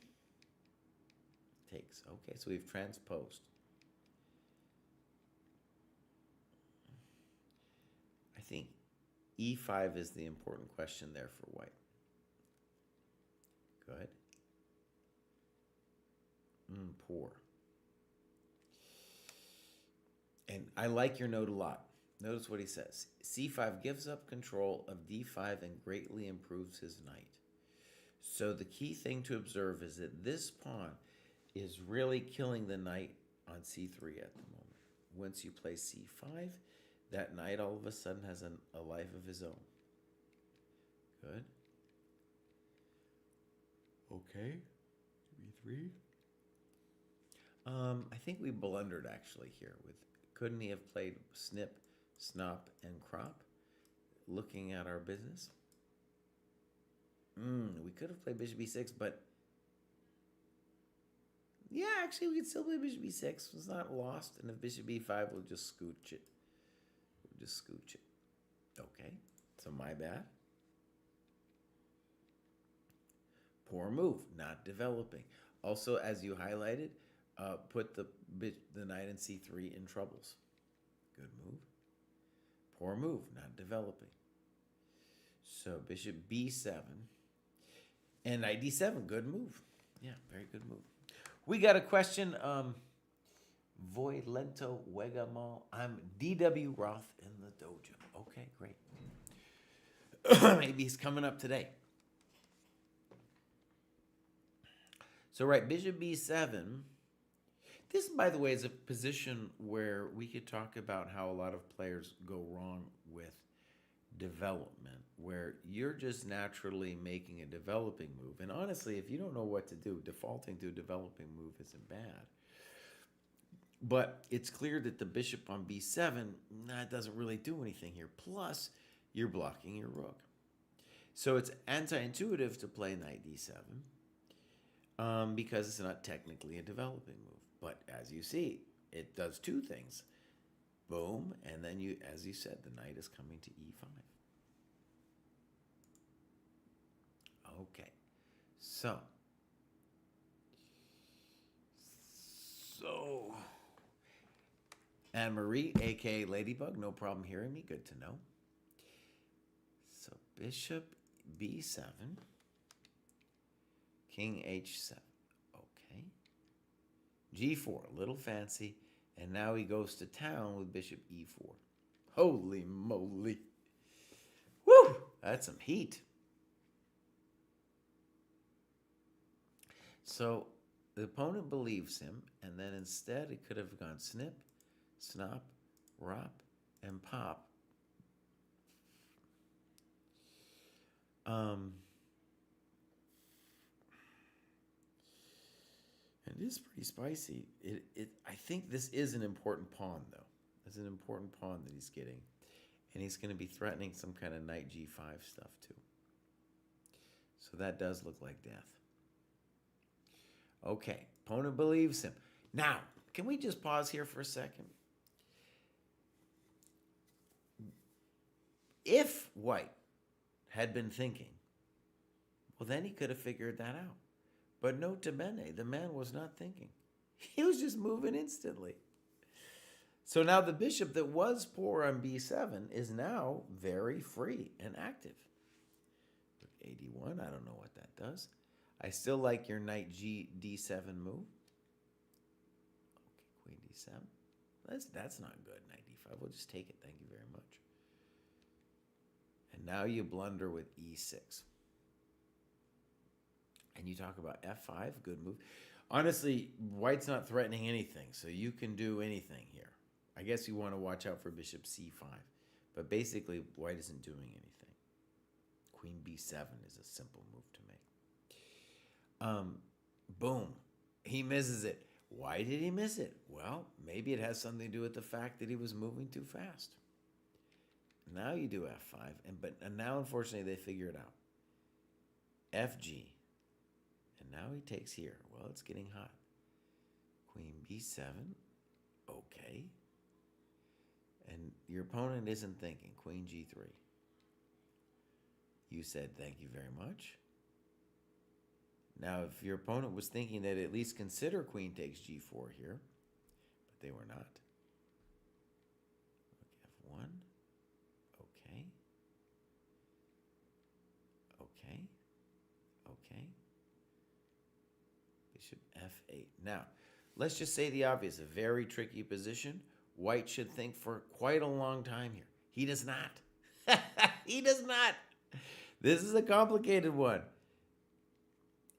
Takes. Okay, so we've transposed. I think e5 is the important question there for white. Good. Poor. And I like your note a lot. Notice what he says. c5 gives up control of d5 and greatly improves his knight. So the key thing to observe is that this pawn is really killing the knight on c3 at the moment. Once you play c5, that knight all of a sudden has a life of his own. Good. Okay. b3. I think we blundered actually here with, couldn't he have played snip, snop, and crop? Looking at our business. We could have played bishop b6, but yeah, actually we could still play bishop b6. It's not lost, and if bishop b5, we'll just scooch it. We'll just scooch it. Okay, so my bad. Poor move, not developing. Also, as you highlighted, put the knight in c3 in troubles. Good move. Poor move, not developing. So bishop b7 and knight d7, good move. Yeah, very good move. We got a question. Voilento Wegamal. I'm DW Roth in the dojo. Okay, great. Maybe he's coming up today. So right, bishop b7. This, by the way, is a position where we could talk about how a lot of players go wrong with development, where you're just naturally making a developing move. And honestly, if you don't know what to do, defaulting to a developing move isn't bad. But it's clear that the bishop on b7, doesn't really do anything here. Plus, you're blocking your rook. So it's anti-intuitive to play knight d7 because it's not technically a developing move. But as you see, it does two things. Boom, and then you, as you said, the knight is coming to e5. Okay, so Anne-Marie, aka Ladybug, no problem hearing me, good to know. So bishop b7, king h7. Okay, g4, a little fancy. And now he goes to town with bishop e4. Holy moly. Woo! That's some heat. So the opponent believes him, and then instead it could have gone snip, snop, rop, and pop. It is pretty spicy. I think this is an important pawn, though. It's an important pawn that he's getting. And he's going to be threatening some kind of knight g5 stuff, too. So that does look like death. Okay, opponent believes him. Now, can we just pause here for a second? If white had been thinking, well, then he could have figured that out. But nota bene, the man was not thinking. He was just moving instantly. So now the bishop that was poor on b7 is now very free and active. 81, I don't know what that does. I still like your knight d7 move. Okay, queen d7. That's not good, knight d5. e5. We'll just take it. Thank you very much. And now you blunder with e6. And you talk about f5, good move. Honestly, white's not threatening anything, so you can do anything here. I guess you want to watch out for bishop c5. But basically, white isn't doing anything. Queen b7 is a simple move to make. Boom. He misses it. Why did he miss it? Well, maybe it has something to do with the fact that he was moving too fast. Now you do f5, and now unfortunately they figure it out. fg. And now he takes here. Well, it's getting hot. Queen b7. Okay. And your opponent isn't thinking. Queen g3. You said thank you very much. Now, if your opponent was thinking that at least consider queen takes g4 here, but they were not. F1. Okay. Okay. Okay. Bishop f8. Now, let's just say the obvious. A very tricky position. White should think for quite a long time here. He does not. He does not. This is a complicated one.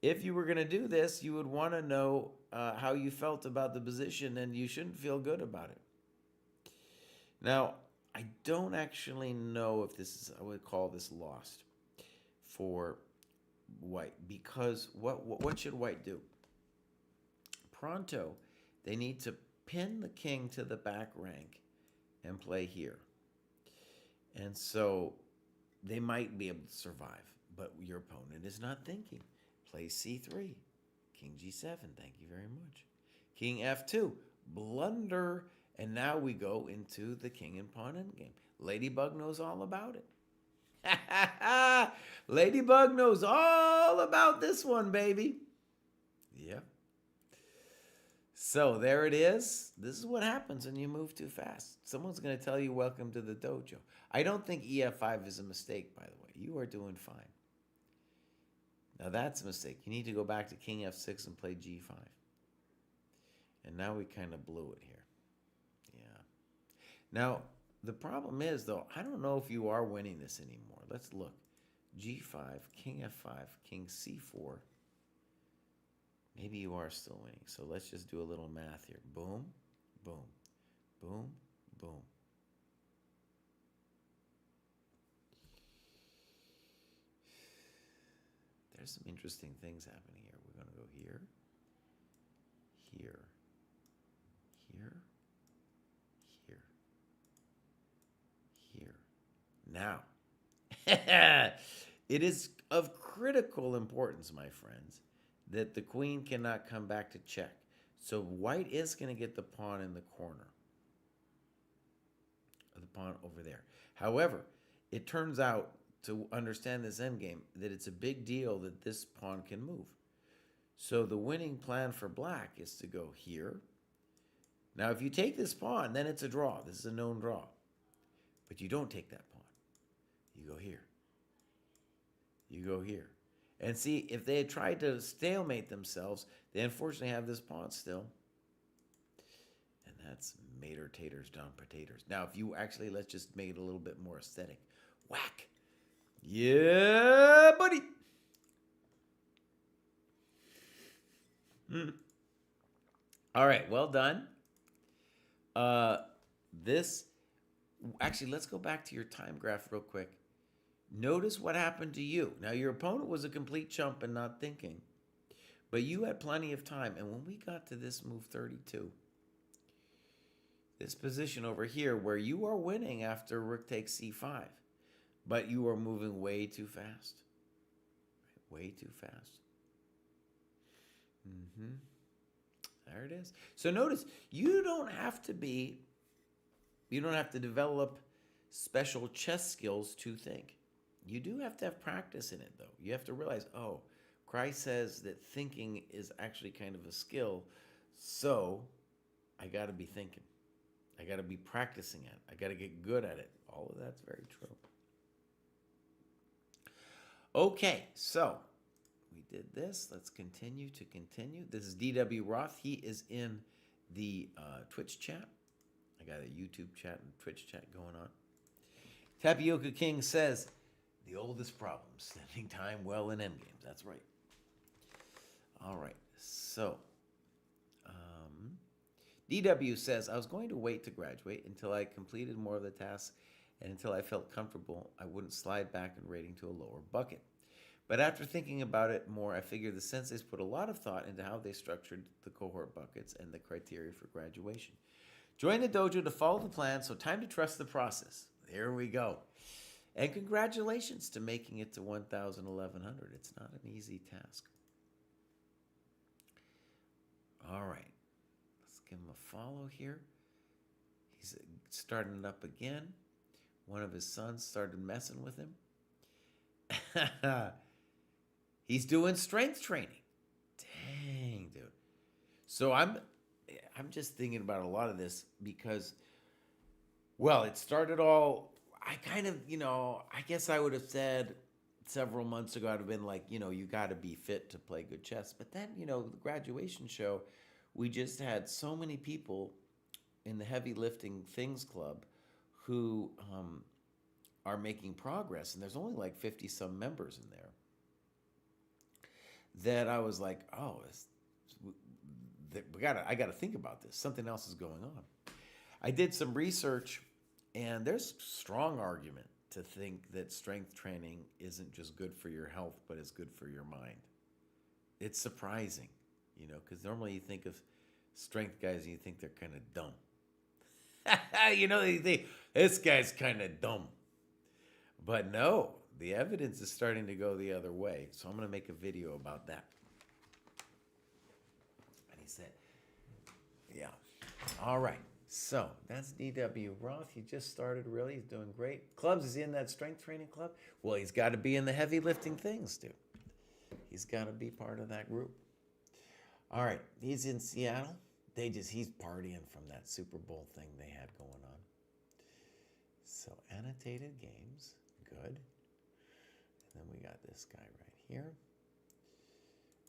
If you were going to do this, you would want to know how you felt about the position, and you shouldn't feel good about it. Now, I don't actually know if this is, I would call this lost for white, because what should white do? Pronto, they need to pin the king to the back rank and play here. And so they might be able to survive, but your opponent is not thinking. Play c3, king g7, thank you very much. King f2, blunder, and now we go into the king and pawn endgame. Ladybug knows all about it. Ladybug knows all about this one, baby. Yeah. So there it is. This is what happens when you move too fast. Someone's going to tell you, welcome to the dojo. I don't think ef5 is a mistake, by the way. You are doing fine. Now that's a mistake. You need to go back to king f6 and play g5. And now we kind of blew it here. Yeah. Now, the problem is, though, I don't know if you are winning this anymore. Let's look. g5, king f5, king c4. Maybe you are still winning. So let's just do a little math here. Boom, boom, boom, boom. There's some interesting things happening here. We're going to go here, here, here, here, here. Now, it is of critical importance, my friends, that the queen cannot come back to check. So white is going to get the pawn in the corner. The pawn over there. However, it turns out, to understand this endgame, that it's a big deal that this pawn can move. So the winning plan for black is to go here. Now, if you take this pawn, then it's a draw. This is a known draw. But you don't take that pawn. You go here. You go here. And see, if they had tried to stalemate themselves, they unfortunately have this pawn still. And that's mater taters down potatoes. Now, if you actually, let's just make it a little bit more aesthetic. Whack. Yeah, buddy. All right, well done. Actually, let's go back to your time graph real quick. Notice what happened to you. Now, your opponent was a complete chump and not thinking, but you had plenty of time. And when we got to this move 32, this position over here where you are winning after rook takes c5, but you are moving way too fast. Way too fast. There it is. So notice, you don't have to develop special chess skills to think. You do have to have practice in it, though. You have to realize, oh, Christ says that thinking is actually kind of a skill, so I got to be thinking. I got to be practicing it. I got to get good at it. All of that's very true. Okay, so we did this. Let's continue to continue. This is D.W. Roth. He is in the Twitch chat. I got a YouTube chat and Twitch chat going on. Tapioca King says, the oldest problem, spending time well in endgames. That's right. All right. So, DW says, I was going to wait to graduate until I completed more of the tasks and until I felt comfortable I wouldn't slide back in rating to a lower bucket. But after thinking about it more, I figured the senseis put a lot of thought into how they structured the cohort buckets and the criteria for graduation. Join the dojo to follow the plan, so time to trust the process. There we go. And congratulations to making it to 1,000, 1,100. It's not an easy task. All right. Let's give him a follow here. He's starting it up again. One of his sons started messing with him. He's doing strength training. Dang, dude. So I'm just thinking about a lot of this because, well, it started all, I kind of, I guess I would have said several months ago, I'd have been like, you got to be fit to play good chess. But then, the graduation show, we just had so many people in the Heavy Lifting Things Club who are making progress. And there's only like 50 some members in there. That I was like, oh, I got to think about this. Something else is going on. I did some research, and there's strong argument to think that strength training isn't just good for your health, but it's good for your mind. It's surprising, because normally you think of strength guys and you think they're kind of dumb. You think this guy's kind of dumb. But no, the evidence is starting to go the other way. So I'm going to make a video about that. And he said, yeah. All right. So that's DW Roth. He just started, really. He's doing great. Clubs, is he in that strength training club? Well, he's got to be in the heavy lifting things, too. He's got to be part of that group. All right. He's in Seattle. He's partying from that Super Bowl thing they had going on. So annotated games. Good. And then we got this guy right here.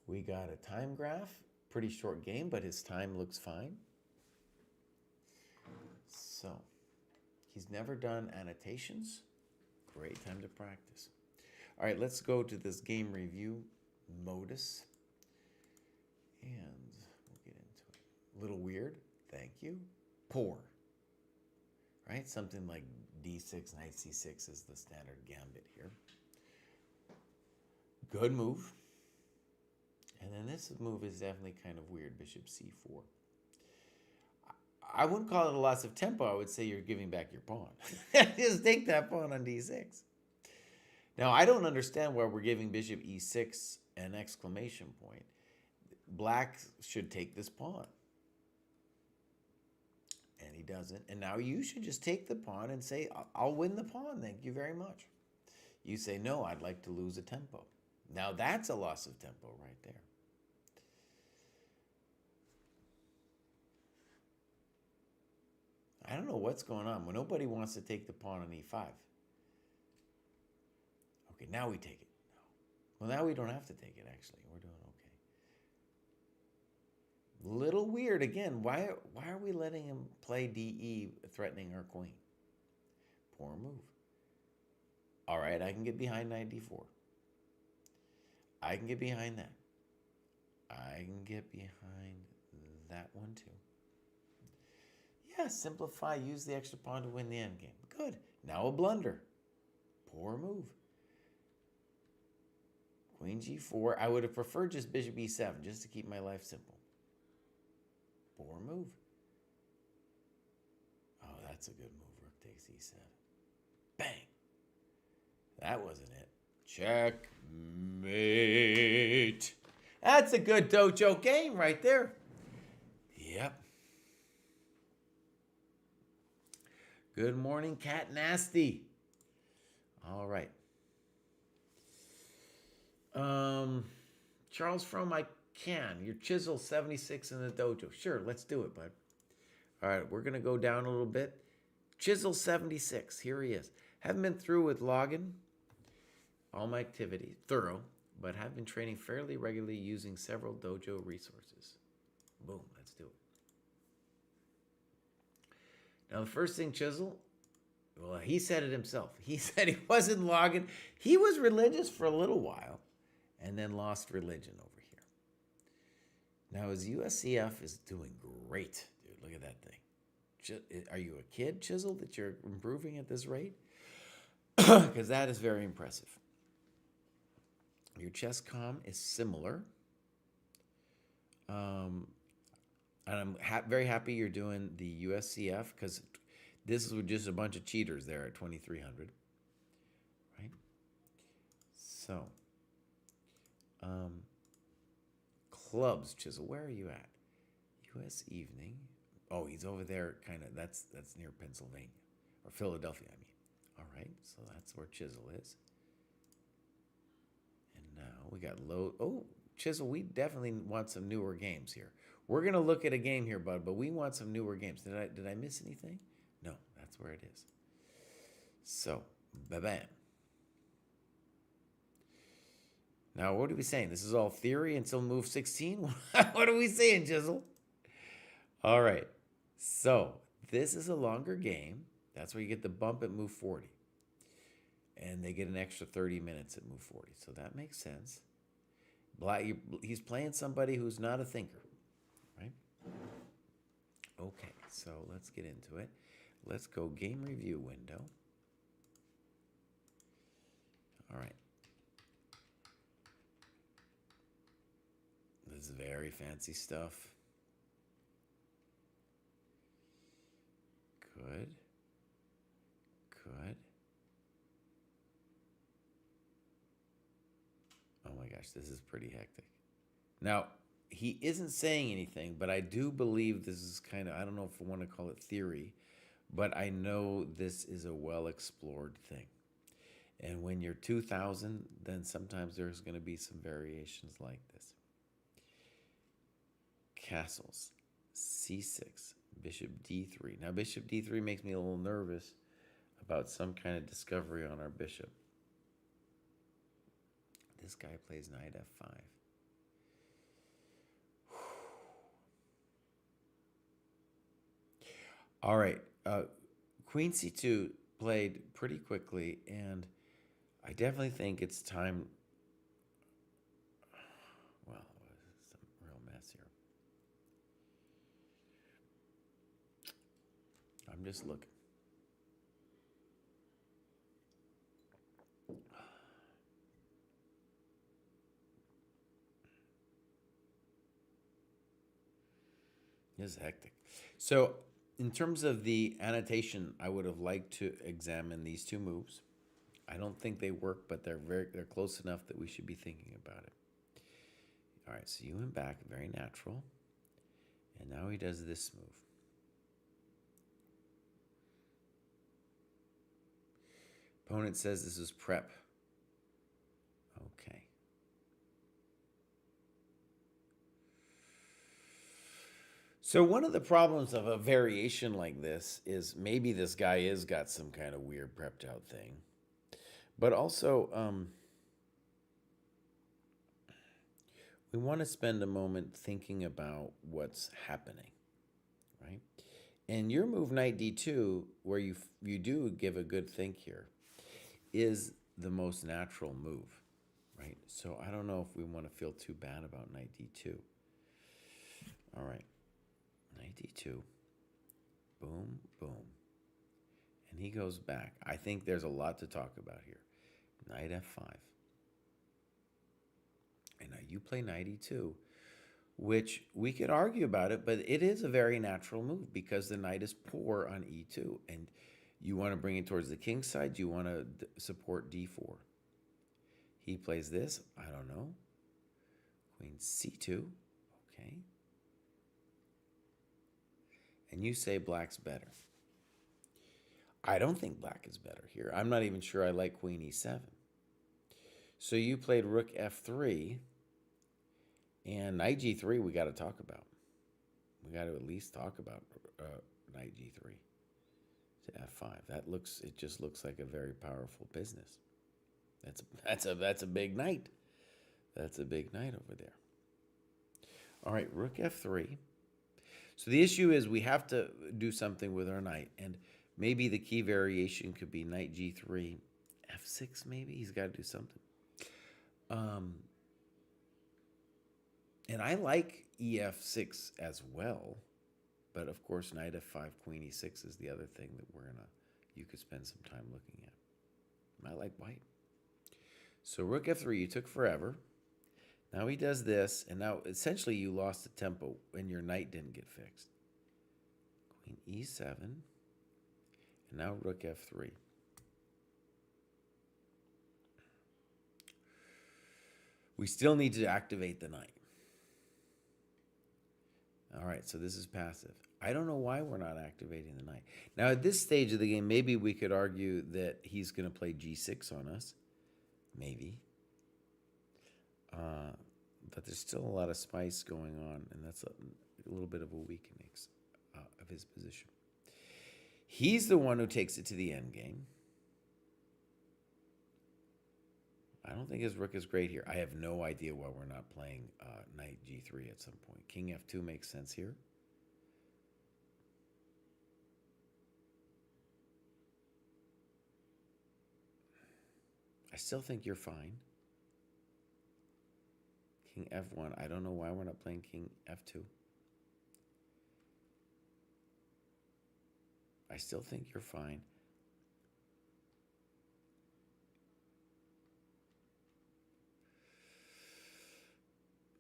We got a time graph. Pretty short game, but his time looks fine. So, he's never done annotations. Great time to practice. All right, let's go to this game review modus. And we'll get into it. A little weird. Thank you. Poor. Right? Something like d6, knight c6 is the standard gambit here. Good move. And then this move is definitely kind of weird. Bishop c4. I wouldn't call it a loss of tempo. I would say you're giving back your pawn. Just take that pawn on d6. Now, I don't understand why we're giving bishop e6 an exclamation point. Black should take this pawn. And he doesn't. And now you should just take the pawn and say, I'll win the pawn. Thank you very much. You say, no, I'd like to lose a tempo. Now that's a loss of tempo right there. I don't know what's going on. Well, nobody wants to take the pawn on e5. Okay, now we take it. Well, now we don't have to take it, actually. We're doing okay. Little weird. Again, why are we letting him play DE, threatening our queen? Poor move. All right, I can get behind knight d4. I can get behind that. I can get behind that one, too. Yeah, simplify. Use the extra pawn to win the endgame. Good. Now a blunder. Poor move. Queen g4. I would have preferred just bishop e7, just to keep my life simple. Poor move. Oh, that's a good move. Rook takes e7. Bang. That wasn't it. Checkmate. That's a good dojo game right there. Yep. Good morning, Cat Nasty. All right. Charles From, I can. Your chisel 76 in the dojo. Sure, let's do it, bud. All right, we're going to go down a little bit. Chisel 76. Here he is. Haven't been through with login. All my activity. Thorough. But have been training fairly regularly using several dojo resources. Boom, let's do it. Now, the first thing Chisel, well, he said it himself. He said he wasn't logging. He was religious for a little while and then lost religion over here. Now, his USCF is doing great, dude. Look at that thing. Are you a kid, Chisel, that you're improving at this rate? Because that is very impressive. Your chess com is similar. And I'm very happy you're doing the USCF because this is just a bunch of cheaters there at 2,300. Right? So, clubs, Chisel, where are you at? US evening. Oh, he's over there, kind of. That's near Pennsylvania or Philadelphia, I mean. All right, so that's where Chisel is. And now we got low. Oh, Chisel, we definitely want some newer games here. We're gonna look at a game here, bud, but we want some newer games. Did I miss anything? No, that's where it is. So, bam. Now, what are we saying? This is all theory until move 16? What are we saying, Chisel? All right. So, this is a longer game. That's where you get the bump at move 40. And they get an extra 30 minutes at move 40. So, that makes sense. He's playing somebody who's not a thinker, right? Okay, so let's get into it. Let's go game review window. All right. This is very fancy stuff. Good. Good. Oh my gosh, this is pretty hectic. Now, he isn't saying anything, but I do believe this is kind of, I don't know if I want to call it theory, but I know this is a well-explored thing. And when you're 2,000, then sometimes there's going to be some variations like this. Castles, C6, bishop D3. Now, bishop D3 makes me a little nervous about some kind of discovery on our bishop. This guy plays knight F5. All right, Queen C2 played pretty quickly, and I definitely think it's time. Well, some real mess here. I'm just looking. This is hectic. So, in terms of the annotation, I would have liked to examine these two moves. I don't think they work, but they're close enough that we should be thinking about it. All right, so you went back, very natural. And now he does this move. Opponent says this is prep. Okay. So one of the problems of a variation like this is maybe this guy is got some kind of weird prepped out thing. But also, we want to spend a moment thinking about what's happening, right? And your move knight d2, where you do give a good think here, is the most natural move, right? So I don't know if we want to feel too bad about knight d2. All right. Knight d2, boom, boom, and he goes back. I think there's a lot to talk about here. Knight f5, and now you play knight e2, which we could argue about it, but it is a very natural move because the knight is poor on e2, and you want to bring it towards the king's side. You want to support d4. He plays this. I don't know. Queen c2. Okay. And you say black's better. I don't think black is better here. I'm not even sure I like queen e7. So you played rook f3, and knight g3 we got to talk about. We got to at least talk about knight g3 to f5. It just looks like a very powerful business. That's a big knight. That's a big knight over there. All right, rook f3. So the issue is we have to do something with our knight, and maybe the key variation could be knight g3, f6 maybe? He's got to do something. And I like ef6 as well, but of course knight f5, queen e6 is the other thing that you could spend some time looking at. I like white. So rook f3, you took forever. Now he does this, and now essentially you lost the tempo and your knight didn't get fixed. Queen e7, and now rook f3. We still need to activate the knight. All right, so this is passive. I don't know why we're not activating the knight. Now, at this stage of the game, maybe we could argue that he's going to play g6 on us. Maybe. But there's still a lot of spice going on, and that's a little bit of a weakening of his position. He's the one who takes it to the end game. I don't think his rook is great here. I have no idea why we're not playing knight g3 at some point. King f2 makes sense here. I still think you're fine. King f1. I don't know why we're not playing king f2. I still think you're fine.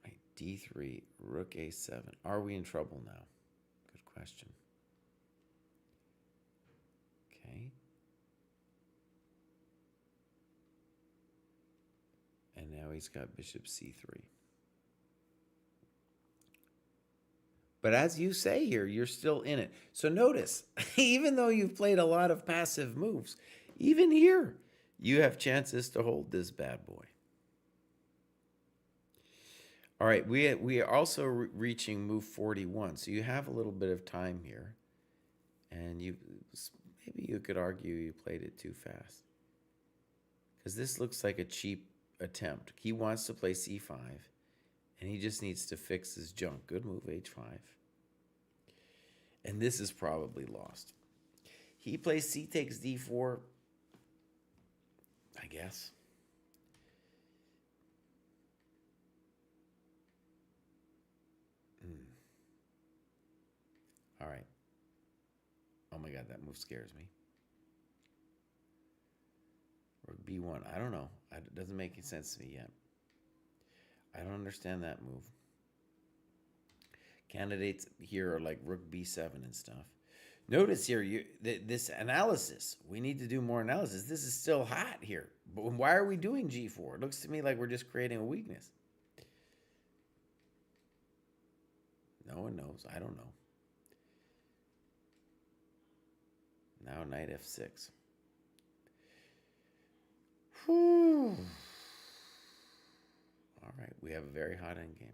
Right, d3, rook a7. Are we in trouble now? Good question. Okay. And now he's got bishop c3. But as you say here, you're still in it. So notice, even though you've played a lot of passive moves, even here, you have chances to hold this bad boy. All right, we are also reaching move 41, so you have a little bit of time here. And maybe you could argue you played it too fast. Because this looks like a cheap attempt. He wants to play c5, and he just needs to fix his junk. Good move, h5. And this is probably lost. He plays c takes d4, I guess. All right. Oh my God, that move scares me. Rook b1. I don't know. It doesn't make any sense to me yet. I don't understand that move. Candidates here are like rook b7 and stuff. Notice here, this analysis. We need to do more analysis. This is still hot here. But why are we doing g4? It looks to me like we're just creating a weakness. No one knows. I don't know. Now knight f6. Whew. All right, we have a very hot endgame.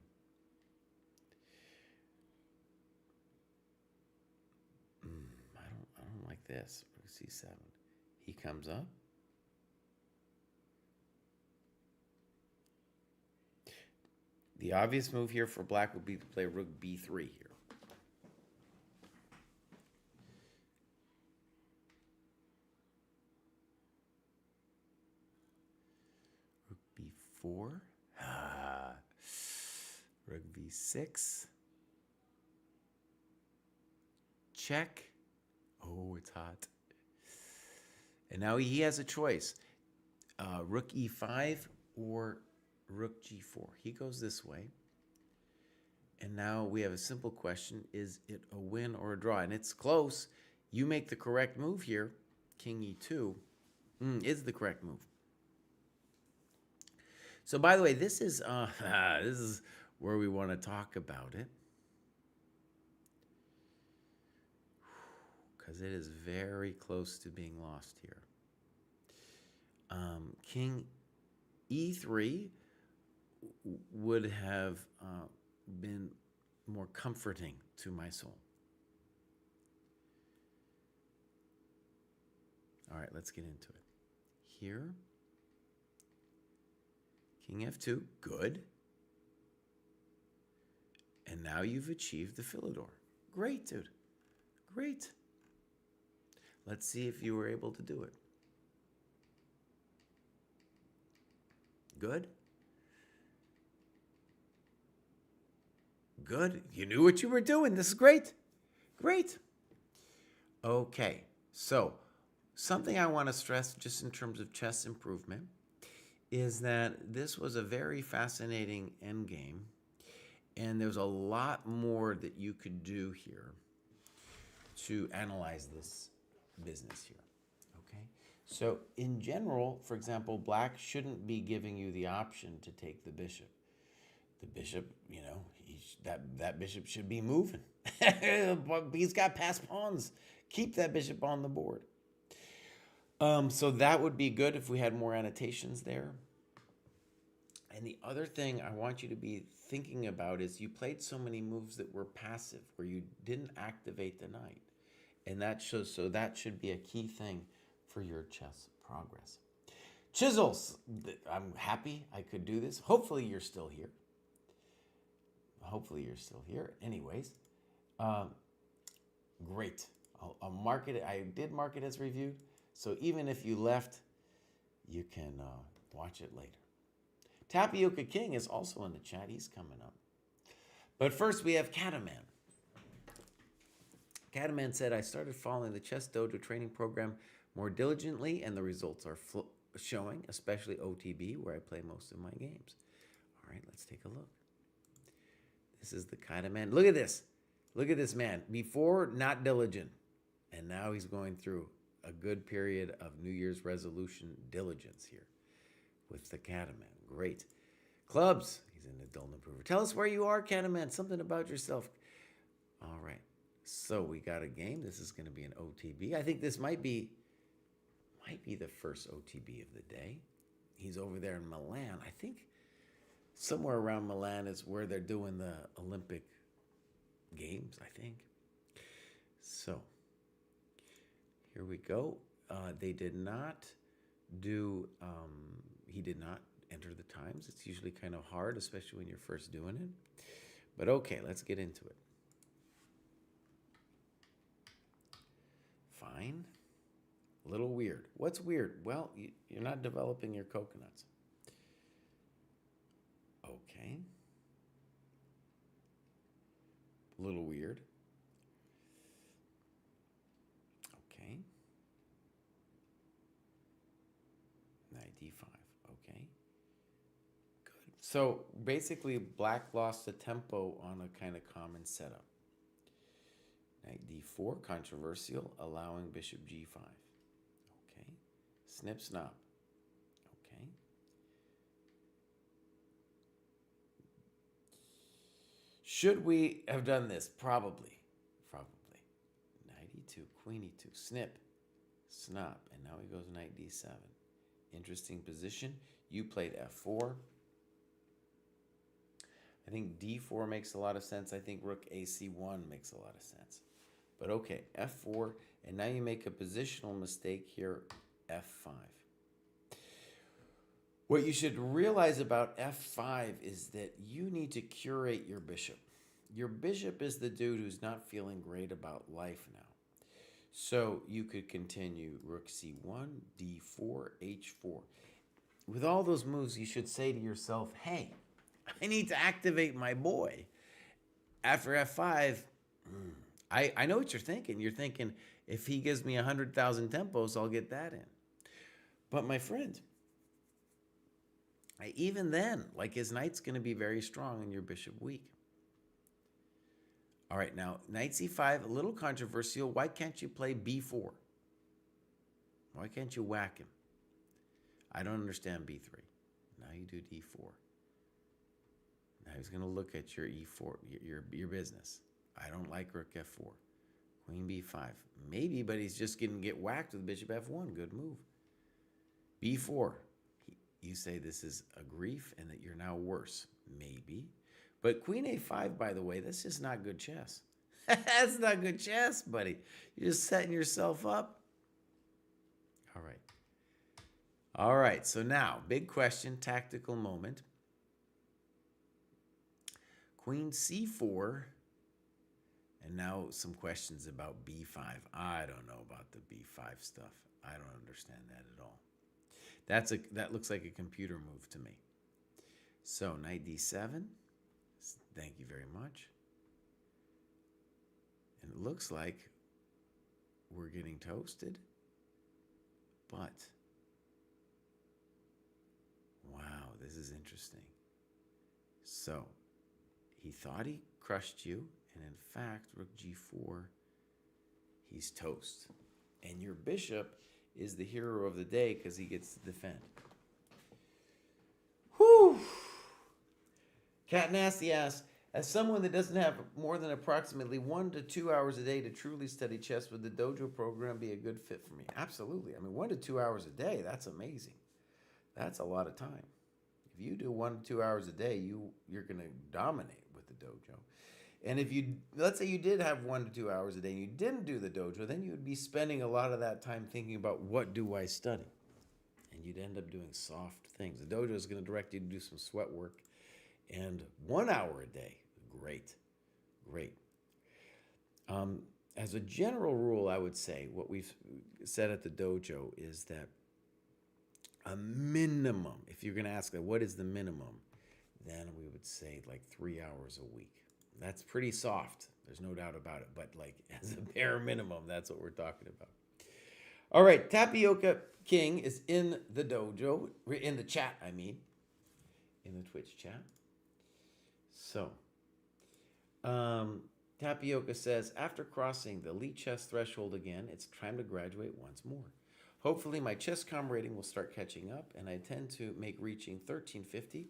I don't like this. c7. He comes up. The obvious move here for black would be to play rook b3 here. Rook b4. Rook b6. Check. Oh, it's hot. And now he has a choice. Rook e5 or rook g4. He goes this way. And now we have a simple question. Is it a win or a draw? And it's close. You make the correct move here. King e2 is the correct move. So by the way, this is where we want to talk about it. Because it is very close to being lost here. King e3 would have been more comforting to my soul. All right, let's get into it. Here, King f2, good. And now you've achieved the Philidor. Great, dude. Great. Let's see if you were able to do it. Good. Good. You knew what you were doing. This is great. Great. Okay. So, something I want to stress just in terms of chess improvement is that this was a very fascinating endgame, and there's a lot more that you could do here to analyze this business here. Okay? So, in general, for example, black shouldn't be giving you the option to take the bishop. The bishop, that bishop should be moving. He's got passed pawns. Keep that bishop on the board. So that would be good if we had more annotations there. And the other thing I want you to be thinking about is you played so many moves that were passive, where you didn't activate the knight. And that should be a key thing for your chess progress. Chisels, I'm happy I could do this. Hopefully you're still here. Anyways, great. I'll mark it. I did mark it as reviewed. So even if you left, you can watch it later. Tapioca King is also in the chat. He's coming up. But first we have Cataman. Cataman said, I started following the ChessDojo training program more diligently, and the results are showing, especially OTB, where I play most of my games. All right, let's take a look. This is the Cataman. Look at this. Look at this man. Before, not diligent. And now he's going through a good period of New Year's resolution diligence here with the Cataman. Great. Clubs. He's in the Dull Improver. Tell us where you are, Cataman. Something about yourself. All right. So we got a game. This is going to be an OTB. I think this might be the first OTB of the day. He's over there in Milan. I think somewhere around Milan is where they're doing the Olympic Games, I think. So here we go. They did not do, he did not enter the times. It's usually kind of hard, especially when you're first doing it. But okay, let's get into it. Fine. A little weird. What's weird? Well, you're not developing your coconuts. Okay. A little weird. Okay. Knight d5. Okay. Good. So basically, black lost the tempo on a kind of common setup. Knight d4, controversial, allowing bishop g5. Okay. Snip, snap. Okay. Should we have done this? Probably. Knight e2, queen e2, snip, snap, and now he goes knight d7. Interesting position. You played f4. I think d4 makes a lot of sense. I think rook ac1 makes a lot of sense. But okay, f4, and now you make a positional mistake here, f5. What you should realize about f5 is that you need to curate your bishop. Your bishop is the dude who's not feeling great about life now. So you could continue rook c1, d4, h4. With all those moves, you should say to yourself, hey, I need to activate my boy. After f5, I know what you're thinking. You're thinking, if he gives me 100,000 tempos, I'll get that in. But my friend, even then, like his knight's going to be very strong and your bishop weak. All right, now, knight c5, a little controversial. Why can't you play b4? Why can't you whack him? I don't understand b3. Now you do d4. Now he's going to look at your e4, your business. I don't like rook f4. Queen b5. Maybe, but he's just going to get whacked with bishop f1. Good move. b4. You say this is a grief and that you're now worse. Maybe. But queen a5, by the way, that's just not good chess. That's not good chess, buddy. You're just setting yourself up. All right. All right, so now, big question, tactical moment. Queen c4, And now some questions about b5. I don't know about the b5 stuff. I don't understand that at all. That looks like a computer move to me. So knight d7. Thank you very much. And it looks like we're getting toasted. But wow, this is interesting. So he thought he crushed you, and in fact, rook g4, he's toast. And your bishop is the hero of the day because he gets to defend. Whew! Cat Nasty asks, as someone that doesn't have more than approximately 1 to 2 hours a day to truly study chess, would the dojo program be a good fit for me? Absolutely. I mean, 1 to 2 hours a day, that's amazing. That's a lot of time. If you do 1 to 2 hours a day, you're going to dominate with the dojo. And if you, let's say you did have 1 to 2 hours a day and you didn't do the dojo, then you would be spending a lot of that time thinking about what do I study? And you'd end up doing soft things. The dojo is going to direct you to do some sweat work. And 1 hour a day, great, great. As a general rule, I would say what we've said at the dojo is that a minimum, if you're going to ask what is the minimum, then we would say like 3 hours a week. That's pretty soft. There's no doubt about it. But like as a bare minimum, that's what we're talking about. All right, Tapioca King is in the dojo, in the chat, I mean, in the Twitch chat. So, Tapioca says, after crossing the elite chess threshold again, it's time to graduate once more. Hopefully my chess.com rating will start catching up, and I intend to make reaching 1350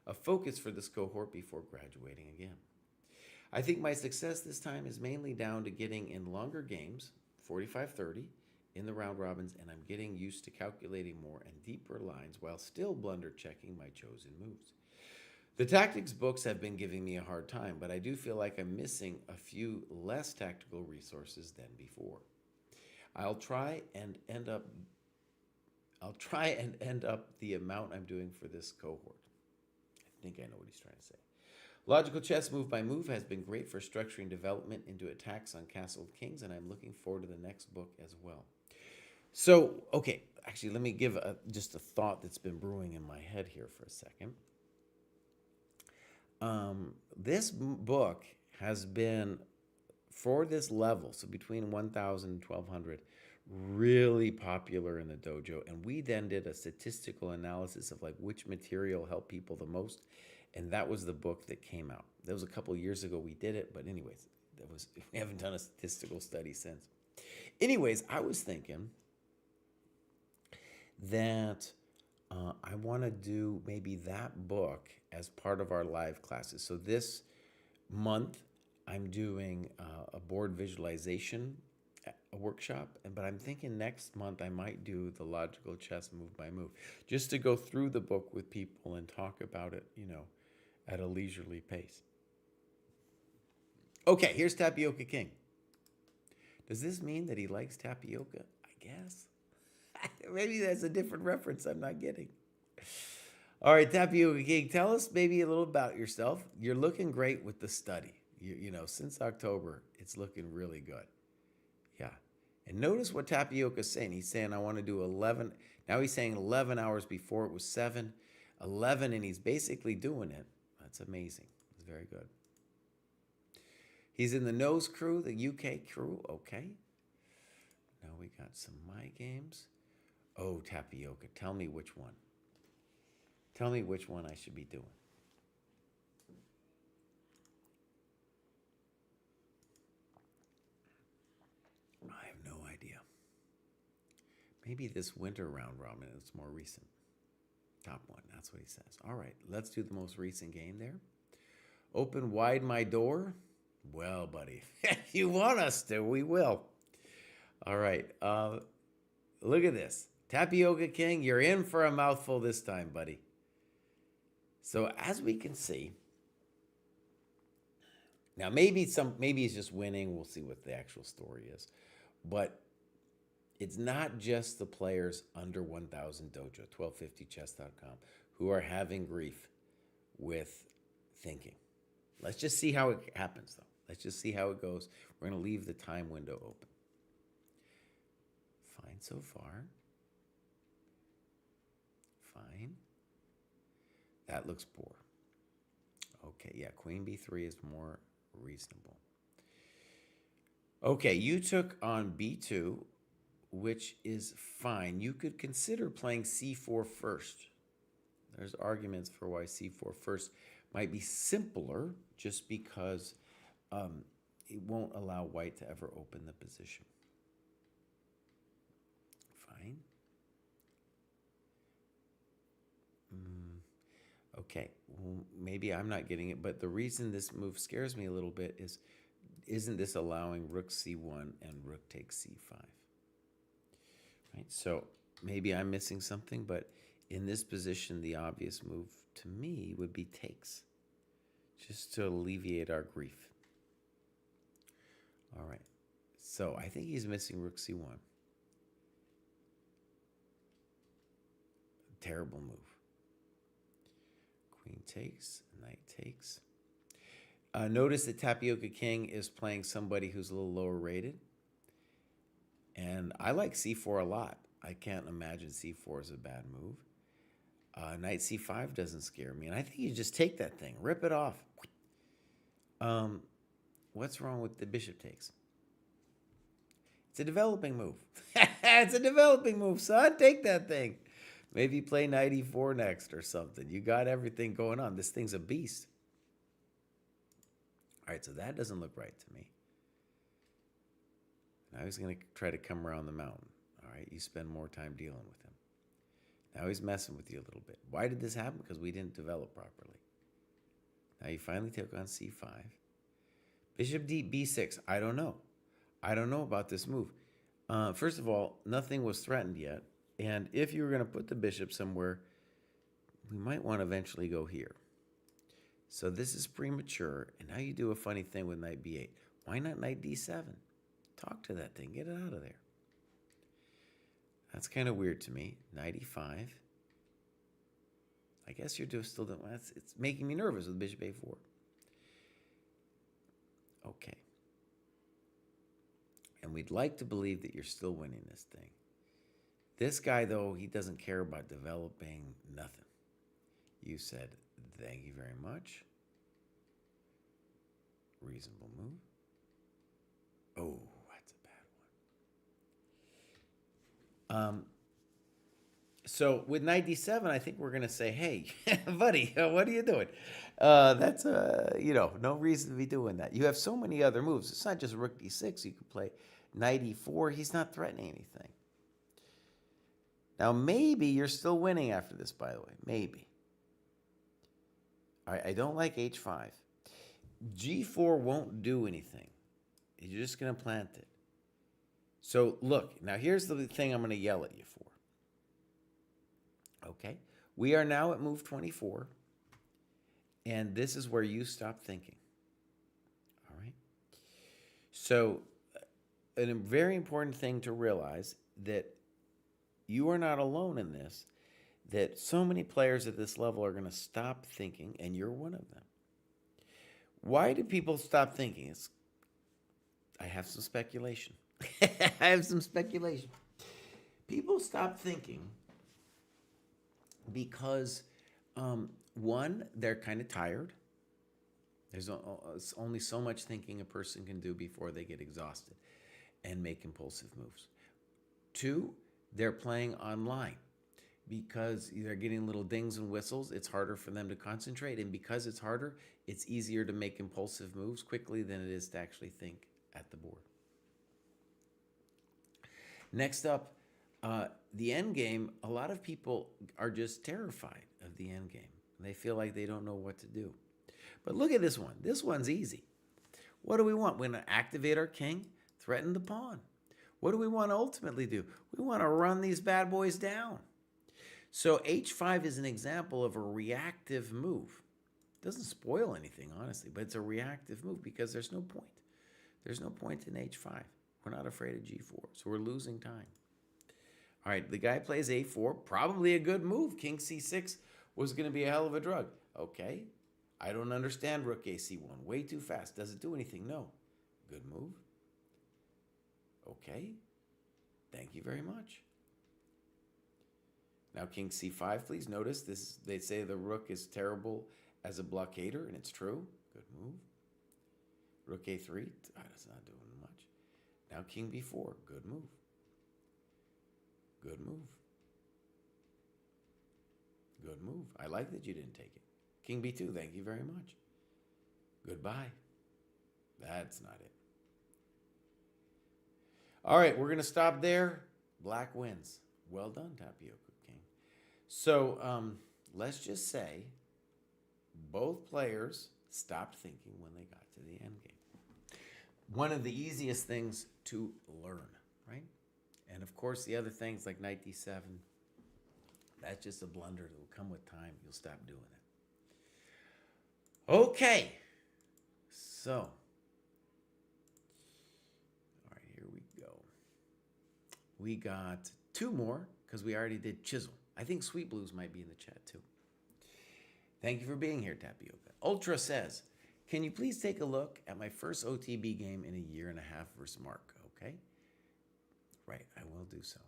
a focus for this cohort before graduating again. I think my success this time is mainly down to getting in longer games, 45-30, in the round robins, and I'm getting used to calculating more and deeper lines while still blunder checking my chosen moves. The tactics books have been giving me a hard time, but I do feel like I'm missing a few less tactical resources than before. I'll try and end up the amount I'm doing for this cohort. I think I know what he's trying to say. Logical Chess Move by Move has been great for structuring development into attacks on castled kings, and I'm looking forward to the next book as well. So, okay, actually, let me give just a thought that's been brewing in my head here for a second. This book has been, for this level, so between 1,000 and 1,200, really popular in the dojo. And we then did a statistical analysis of like which material helped people the most. And that was the book that came out. That was a couple years ago we did it. But anyways, we haven't done a statistical study since. Anyways, I was thinking that I want to do maybe that book as part of our live classes. So this month, I'm doing a board visualization workshop, but I'm thinking next month I might do the logical chess move by move, just to go through the book with people and talk about it, you know, at a leisurely pace. Okay, here's Tapioca King. Does this mean that he likes tapioca? I guess. Maybe that's a different reference I'm not getting. All right, Tapioca King, tell us maybe a little about yourself. You're looking great with the study. You know, since October, it's looking really good. Yeah. And notice what Tapioca's saying. He's saying, I want to do 11. Now he's saying 11 hours before it was 7. 11, and he's basically doing it. That's amazing. It's very good. He's in the Nose crew, the UK crew. Okay. Now we got some My Games. Oh, Tapioca, tell me which one. Tell me which one I should be doing. I have no idea. Maybe this winter round robin is more recent. Top one, that's what he says. All right, let's do the most recent game there. Open wide my door. Well, buddy, if you want us to, we will. All right, look at this. Tapioca King, you're in for a mouthful this time, buddy. So as we can see, now maybe he's just winning. We'll see what the actual story is. But it's not just the players under 1,000 dojo, 1250chess.com, who are having grief with thinking. Let's just see how it happens, though. Let's just see how it goes. We're going to leave the time window open. Fine so far. Fine. That looks poor. Okay, yeah, queen b3 is more reasonable. Okay, you took on b2, which is fine. You could consider playing c4 first. There's arguments for why c4 first might be simpler, just because it won't allow white to ever open the position. Fine. Okay, well, maybe I'm not getting it, but the reason this move scares me a little bit is, isn't this allowing rook c1 and rook takes c5? Right, so maybe I'm missing something, but in this position, the obvious move to me would be takes, just to alleviate our grief. All right, so I think he's missing rook c1. Terrible move. Queen takes, knight takes. Notice that Tapioca King is playing somebody who's a little lower rated. And I like c4 a lot. I can't imagine c4 is a bad move. Knight c5 doesn't scare me. And I think you just take that thing, rip it off. What's wrong with the bishop takes? It's a developing move. It's a developing move, son. Take that thing. Maybe play knight e4 next or something. You got everything going on. This thing's a beast. All right, so that doesn't look right to me. Now he's going to try to come around the mountain. All right, you spend more time dealing with him. Now he's messing with you a little bit. Why did this happen? Because we didn't develop properly. Now you finally took on c5. Bishop d b6. I don't know. I don't know about this move. First of all, nothing was threatened yet. And if you were going to put the bishop somewhere, we might want to eventually go here. So this is premature. And now you do a funny thing with knight b8. Why not knight d7? Talk to that thing. Get it out of there. That's kind of weird to me. Knight e5. I guess you're still doing that. It's making me nervous with bishop a4. Okay. And we'd like to believe that you're still winning this thing. This guy, though, he doesn't care about developing nothing. You said, thank you very much. Reasonable move. Oh, that's a bad one. So with knight d7, I think we're going to say, hey, buddy, what are you doing? That's, no reason to be doing that. You have so many other moves. It's not just rook d6. You could play knight e4. He's not threatening anything. Now, maybe you're still winning after this, by the way. Maybe. All right, I don't like h5. g4 won't do anything. You're just going to plant it. So, look. Now, here's the thing I'm going to yell at you for. Okay? We are now at move 24. And this is where you stop thinking. All right? So, a very important thing to realize that you are not alone in this, that so many players at this level are going to stop thinking, and you're one of them. Why do people stop thinking? I have some speculation. People stop thinking because, one, they're kind of tired. There's only so much thinking a person can do before they get exhausted and make impulsive moves. Two, they're playing online because they're getting little dings and whistles. It's harder for them to concentrate. And because it's harder, it's easier to make impulsive moves quickly than it is to actually think at the board. Next up, the end game. A lot of people are just terrified of the end game. They feel like they don't know what to do. But look at this one. This one's easy. What do we want? We want to activate our king, threaten the pawn. What do we want to ultimately do? We want to run these bad boys down. So h5 is an example of a reactive move. It doesn't spoil anything, honestly, but it's a reactive move because there's no point. There's no point in h5. We're not afraid of g4, so we're losing time. All right, the guy plays a4, probably a good move. King c6 was going to be a hell of a drug. Okay, I don't understand rook AC1. Way too fast. Does it do anything? No. Good move. Okay. Thank you very much. Now king c5, please. Notice this. They say the rook is terrible as a blockader, and it's true. Good move. Rook a3. That's not doing much. Now king b4. Good move. Good move. Good move. I like that you didn't take it. King b2. Thank you very much. Goodbye. That's not it. All right, we're going to stop there. Black wins. Well done, Tapioca King. So let's just say both players stopped thinking when they got to the endgame. One of the easiest things to learn, right? And of course, the other things like knight d7, that's just a blunder that will come with time. You'll stop doing it. Okay. So, all right, here we go. We got two more because we already did chisel. I think Sweet Blues might be in the chat too. Thank you for being here, Tapioca. Ultra says, can you please take a look at my first OTB game in a year and a half versus Mark, okay? Right, I will do so.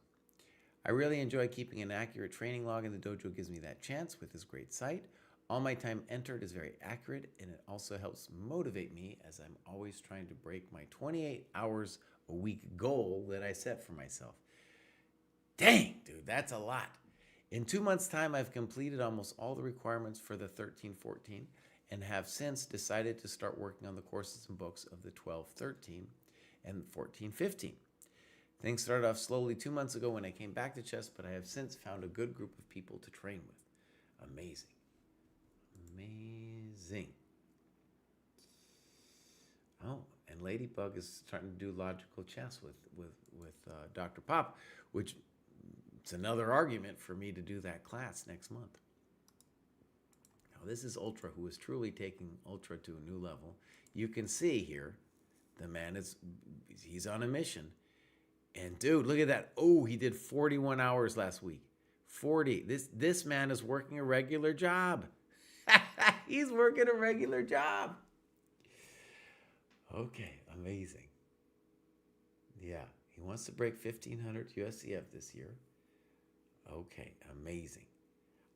I really enjoy keeping an accurate training log, and the dojo gives me that chance with this great site. All my time entered is very accurate, and it also helps motivate me as I'm always trying to break my 28 hours a week goal that I set for myself. Dang, dude, that's a lot. In 2 months' time, I've completed almost all the requirements for the 13-14 and have since decided to start working on the courses and books of the 12-13 and 14-15. Things started off slowly 2 months ago when I came back to chess, but I have since found a good group of people to train with. Amazing. Amazing. Oh, and Ladybug is starting to do logical chess with Dr. Pop, which it's another argument for me to do that class next month. Now, this is Ultra, who is truly taking Ultra to a new level. You can see here, the man he's on a mission. And dude, look at that. Oh, he did 41 hours last week. 40. This man is working a regular job. He's working a regular job. Okay, amazing. Yeah, he wants to break 1500 USCF this year. Okay, amazing.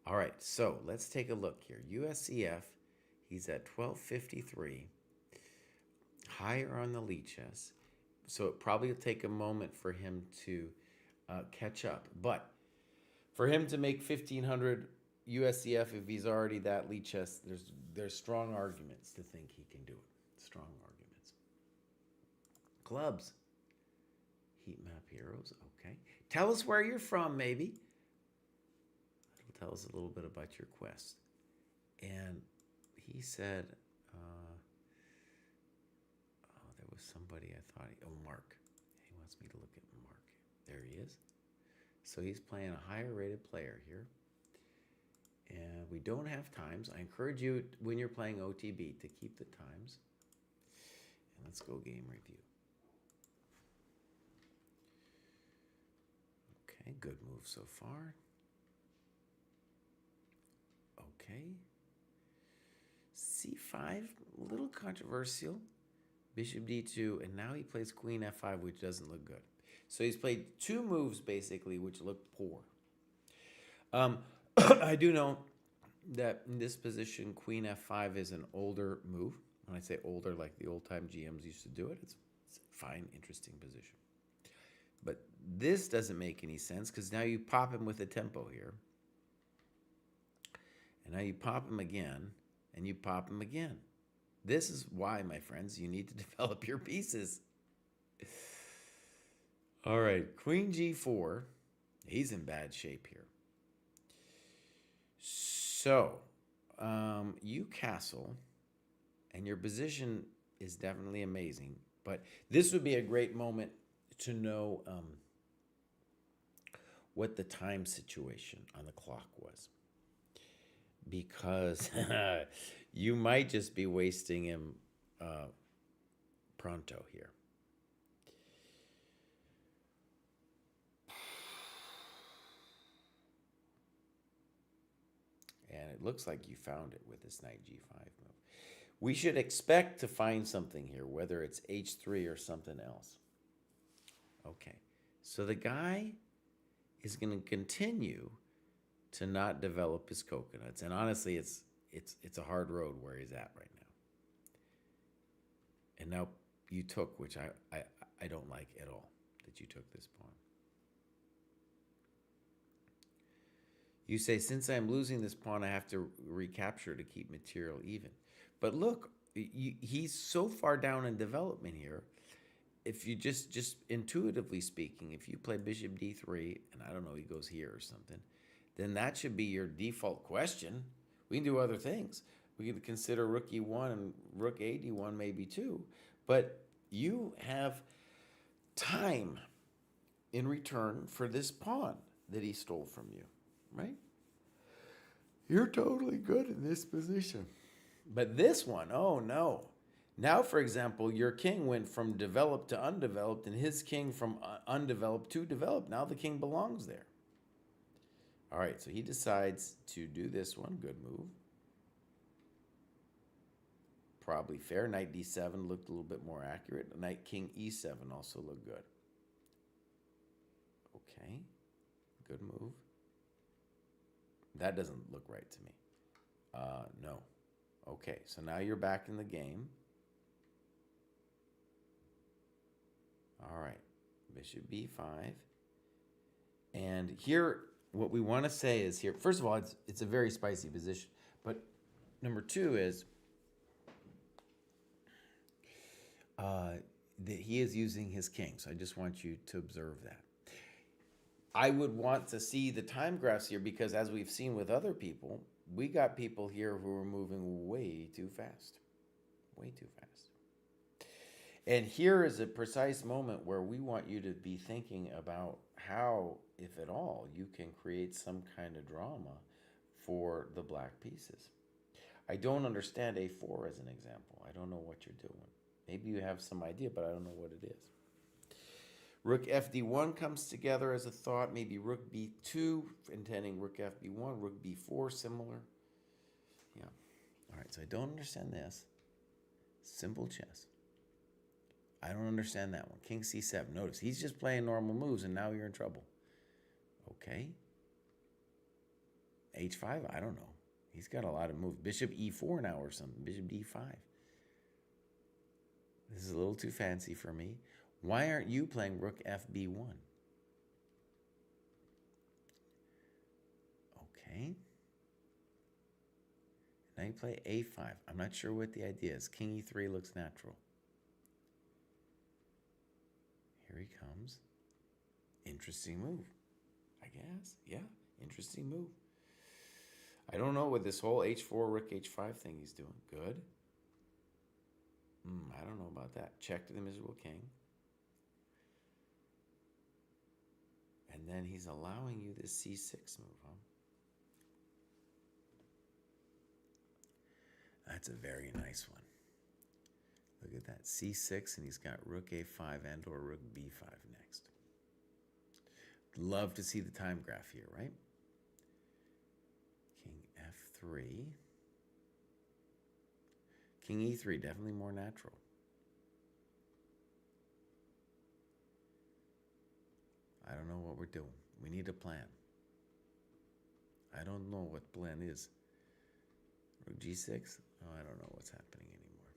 All right, so let's take a look here. USCF, he's at 1253, higher on the lead chess. So it probably will take a moment for him to catch up. But for him to make 1500 USCF, if he's already that lead chess, there's strong arguments to think he can do it. Strong arguments. Clubs. Heat map heroes. Okay. Tell us where you're from, maybe. That'll tell us a little bit about your quest. And he said, there was somebody I thought, Mark. He wants me to look at Mark. There he is. So he's playing a higher rated player here. And we don't have times. I encourage you, when you're playing OTB, to keep the times. And let's go game review. Okay, good move so far. Okay. C5, a little controversial. Bishop d2, and now he plays queen f5, which doesn't look good. So he's played two moves, basically, which look poor. I do know that in this position, queen f5 is an older move. When I say older, like the old-time GMs used to do it, it's a fine, interesting position. But this doesn't make any sense, because now you pop him with a tempo here. And now you pop him again, and you pop him again. This is why, my friends, you need to develop your pieces. All right, queen g4. He's in bad shape here. So, you castle, and your position is definitely amazing. But this would be a great moment to know what the time situation on the clock was. Because you might just be wasting him pronto here. And it looks like you found it with this knight g5 move. We should expect to find something here, whether it's h3 or something else. Okay, so the guy is going to continue to not develop his coconuts, and honestly, it's a hard road where he's at right now. And now you took, which I don't like at all that you took this pawn. You say, since I'm losing this pawn, I have to recapture to keep material even. But look, he's so far down in development here. If you just intuitively speaking, if you play bishop d3, and I don't know, he goes here or something, then that should be your default question. We can do other things. We can consider rook e1 and rook a d1 maybe too. But you have time in return for this pawn that he stole from you, right? You're totally good in this position. But this one, oh no. Now, for example, your king went from developed to undeveloped, and his king from undeveloped to developed. Now the king belongs there. All right, so he decides to do this one. Good move. Probably fair. Knight d7 looked a little bit more accurate. Knight king e7 also looked good. Okay, good move. That doesn't look right to me. No. Okay, so now you're back in the game. All right, bishop b5. And here, what we want to say is here, first of all, it's a very spicy position. But number two is that he is using his king. So I just want you to observe that. I would want to see the time graphs here because as we've seen with other people, we got people here who are moving way too fast. Way too fast. And here is a precise moment where we want you to be thinking about how, if at all, you can create some kind of drama for the black pieces. I don't understand a4 as an example. I don't know what you're doing. Maybe you have some idea, but I don't know what it is. Rook fd1 comes together as a thought. Maybe rook b2, intending rook fb1, rook b4, similar. Yeah. All right, so I don't understand this. Simple chess. I don't understand that one. King c7. Notice, he's just playing normal moves, and now you're in trouble. Okay. h5, I don't know. He's got a lot of moves. Bishop e4 now or something. Bishop d5. This is a little too fancy for me. Why aren't you playing rook fb1? Okay. Now you play a5. I'm not sure what the idea is. King e3 looks natural. Here he comes. Interesting move, I guess. Yeah, interesting move. I don't know what this whole h4, rook h5 thing he's doing. Good. I don't know about that. Check to the miserable king. And then he's allowing you this c6 move, huh? That's a very nice one. Look at that, c6, and he's got rook a5 and or rook b5 next. Love to see the time graph here, right? King f3. King e3, definitely more natural. I don't know what we're doing. We need a plan. I don't know what plan is. Rook g6? Oh, I don't know what's happening anymore.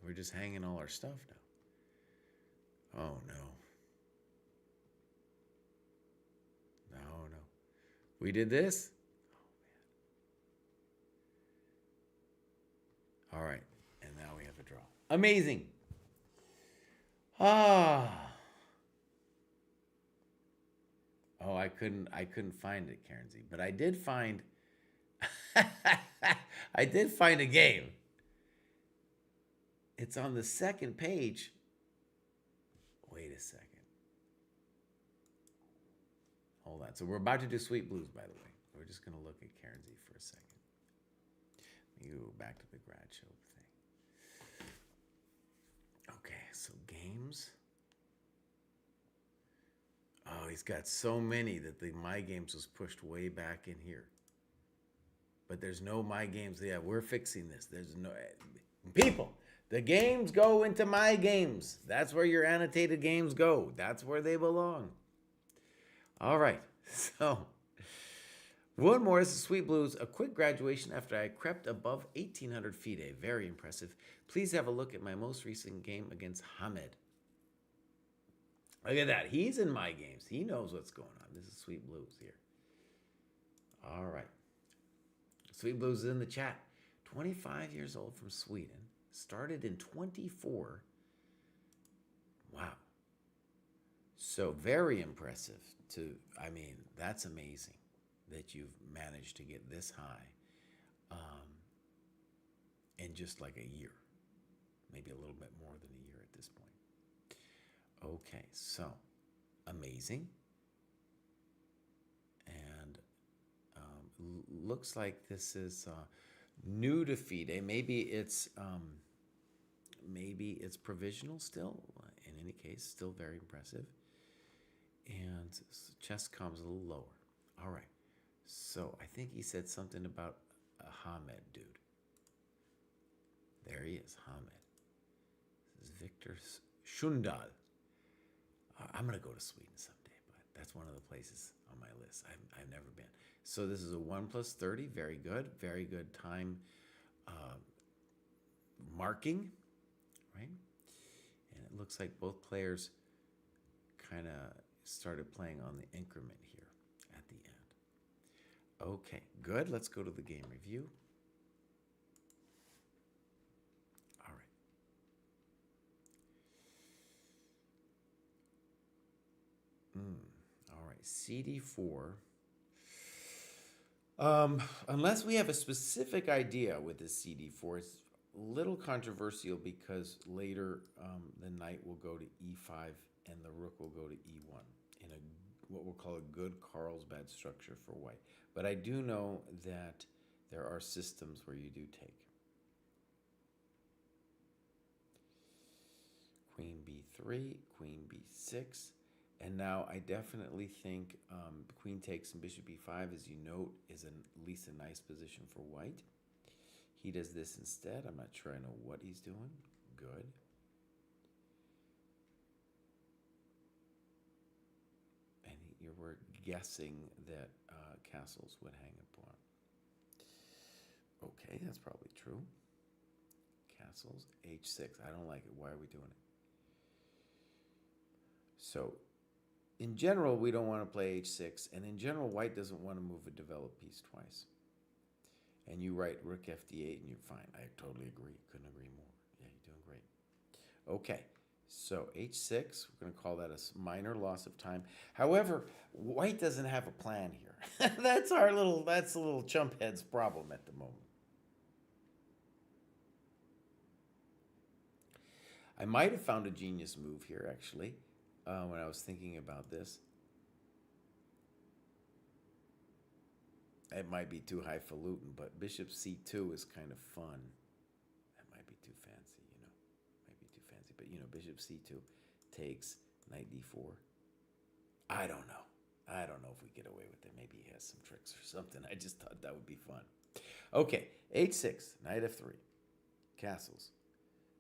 We're just hanging all our stuff now. Oh, no. No. We did this? Oh, man. All right. And now we have a draw. Amazing. Oh, I couldn't find it, Cairnsey, but I did find I did find a game. It's on the second page. Wait a second. Hold on. So we're about to do Sweet Blues, by the way. We're just going to look at Cairnsey for a second. You go back to the grad show thing. Okay, so games. Oh, he's got so many that the My Games was pushed way back in here. But there's no my games. Yeah, we're fixing this. There's no people. The games go into my games. That's where your annotated games go. That's where they belong. All right. So, one more. This is Sweet Blues. A quick graduation after I crept above 1,800 FIDE. Very impressive. Please have a look at my most recent game against Hamed. Look at that. He's in my games. He knows what's going on. This is Sweet Blues here. All right. Sweet Blues is in the chat. 25 years old from Sweden. Started in 24. Wow. So very impressive that's amazing that you've managed to get this high in just like a year. Maybe a little bit more than a year at this point. Okay, so amazing. And looks like this is new to FIDE. Maybe it's provisional still. In any case, still very impressive. And chess.com's a little lower. All right. So I think he said something about a Hamed dude. There he is, Hamed. This is Victor Shundal. I'm going to go to Sweden someday, but that's one of the places on my list. I've never been. So this is a 1+30. Very good. Very good time marking, right? And it looks like both players kind of started playing on the increment here at the end. Okay, good. Let's go to the game review. All right. All right, CD4. Unless we have a specific idea with this CD4, it's a little controversial because later the knight will go to E5 and the rook will go to E1 in what we'll call a good Carlsbad structure for white. But I do know that there are systems where you do take. Queen B3, Queen B6, and now I definitely think Queen takes and Bishop E5, as you note, is at least a nice position for white. He does this instead. I'm not sure I know what he's doing. Good. And you were guessing that castles would hang a pawn. Okay, that's probably true. Castles, H6. I don't like it. Why are we doing it? So, in general, we don't want to play H6. And in general, white doesn't want to move a developed piece twice. And you write rook FD8 and you're fine. I totally agree. Couldn't agree more. Yeah, you're doing great. Okay, so H6, we're going to call that a minor loss of time. However, white doesn't have a plan here. That's a little chump head's problem at the moment. I might have found a genius move here, actually, when I was thinking about this. It might be too highfalutin, but bishop c2 is kind of fun. That might be too fancy, Might be too fancy, but bishop c2 takes knight d4. I don't know. I don't know if we get away with it. Maybe he has some tricks or something. I just thought that would be fun. Okay, h6, knight f3, castles,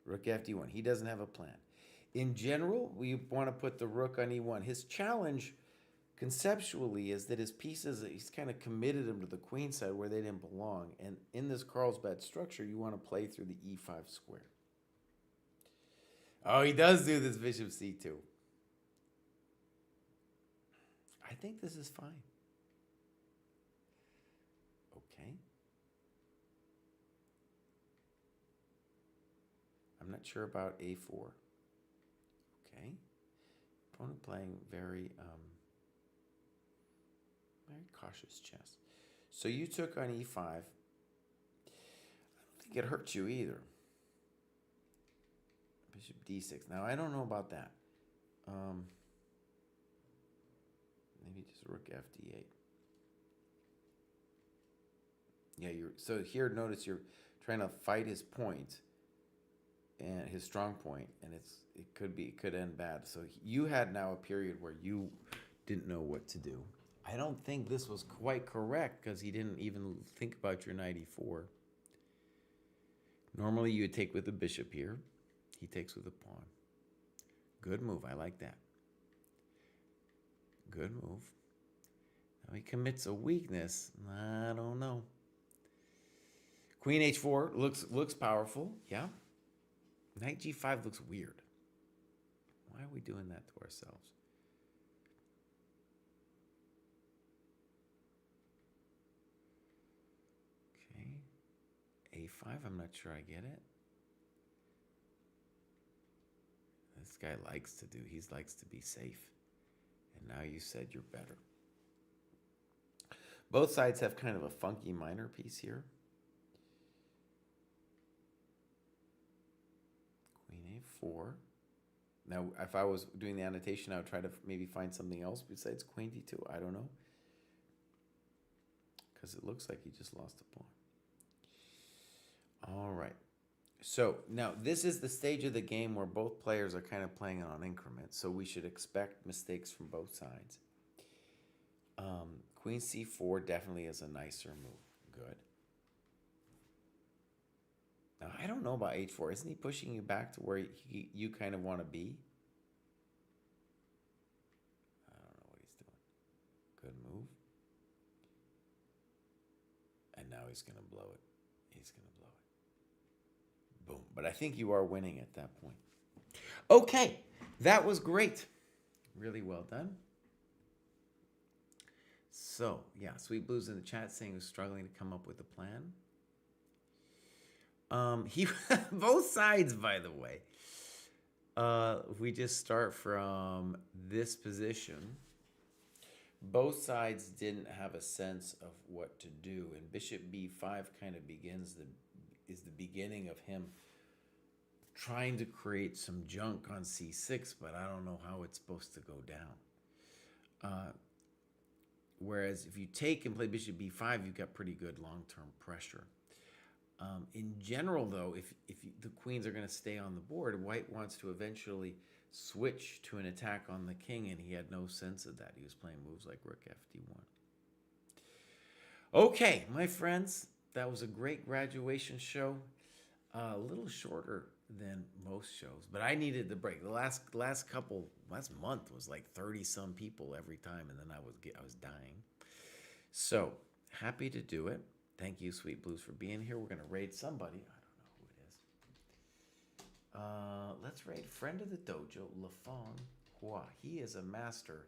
rook fd1. He doesn't have a plan. In general, we want to put the rook on e1. His challenge conceptually is that his pieces, he's kind of committed them to the queen side where they didn't belong. And in this Carlsbad structure, you want to play through the e5 square. Oh, he does do this bishop c2. I think this is fine. Okay. I'm not sure about a4. Okay. Opponent playing very cautious chess. So you took on e5. I don't think it hurt you either. Bishop d6. Now, I don't know about that. Maybe just rook fd8. Yeah, so here, notice you're trying to fight his point, and his strong point, and it could end bad. So you had now a period where you didn't know what to do. I don't think this was quite correct because he didn't even think about your knight e4. Normally you would take with the bishop here. He takes with the pawn. Good move. I like that. Good move. Now he commits a weakness. I don't know. Queen h4 looks powerful. Yeah. Knight g5 looks weird. Why are we doing that to ourselves? Okay. a5, I'm not sure I get it. This guy likes to do, he likes to be safe. And now you said you're better. Both sides have kind of a funky minor piece here. Queen a4. Now, if I was doing the annotation, I would try to maybe find something else besides queen d2. I don't know. Because it looks like he just lost a pawn. All right. So now this is the stage of the game where both players are kind of playing on increments. So we should expect mistakes from both sides. Queen c4 definitely is a nicer move. Good. Now, I don't know about h4. Isn't he pushing you back to where you kind of want to be? I don't know what he's doing. Good move. And now he's going to blow it. He's going to blow it. Boom. But I think you are winning at that point. Okay. That was great. Really well done. So, yeah, Sweet Blues in the chat saying he was struggling to come up with a plan. Both sides, by the way. If we just start from this position, both sides didn't have a sense of what to do, and Bishop b5 kind of is the beginning of him trying to create some junk on c6, but I don't know how it's supposed to go down. Whereas if you take and play Bishop b5, you've got pretty good long-term pressure. In general, though, if the queens are going to stay on the board, White wants to eventually switch to an attack on the king, and he had no sense of that. He was playing moves like rook fd1. Okay, my friends, that was a great graduation show. A little shorter than most shows, but I needed the break. The last month was like 30-some people every time, and then I was dying. So happy to do it. Thank you, Sweet Blues, for being here. We're going to raid somebody. I don't know who it is. Let's raid friend of the dojo, Lafong Hua. He is a master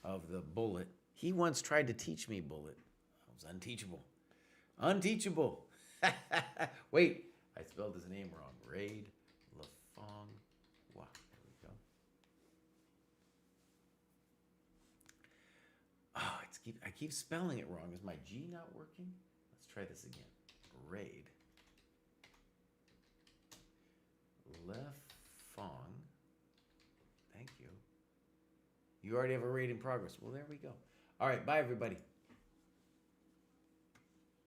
of the bullet. He once tried to teach me bullet. I was unteachable. Unteachable. Wait, I spelled his name wrong. Raid Lafong Hua. There we go. Oh, I keep spelling it wrong. Is my G not working? Let's try this again. Raid Lefong. Thank you. You already have a raid in progress. Well, there we go. All right. Bye, everybody.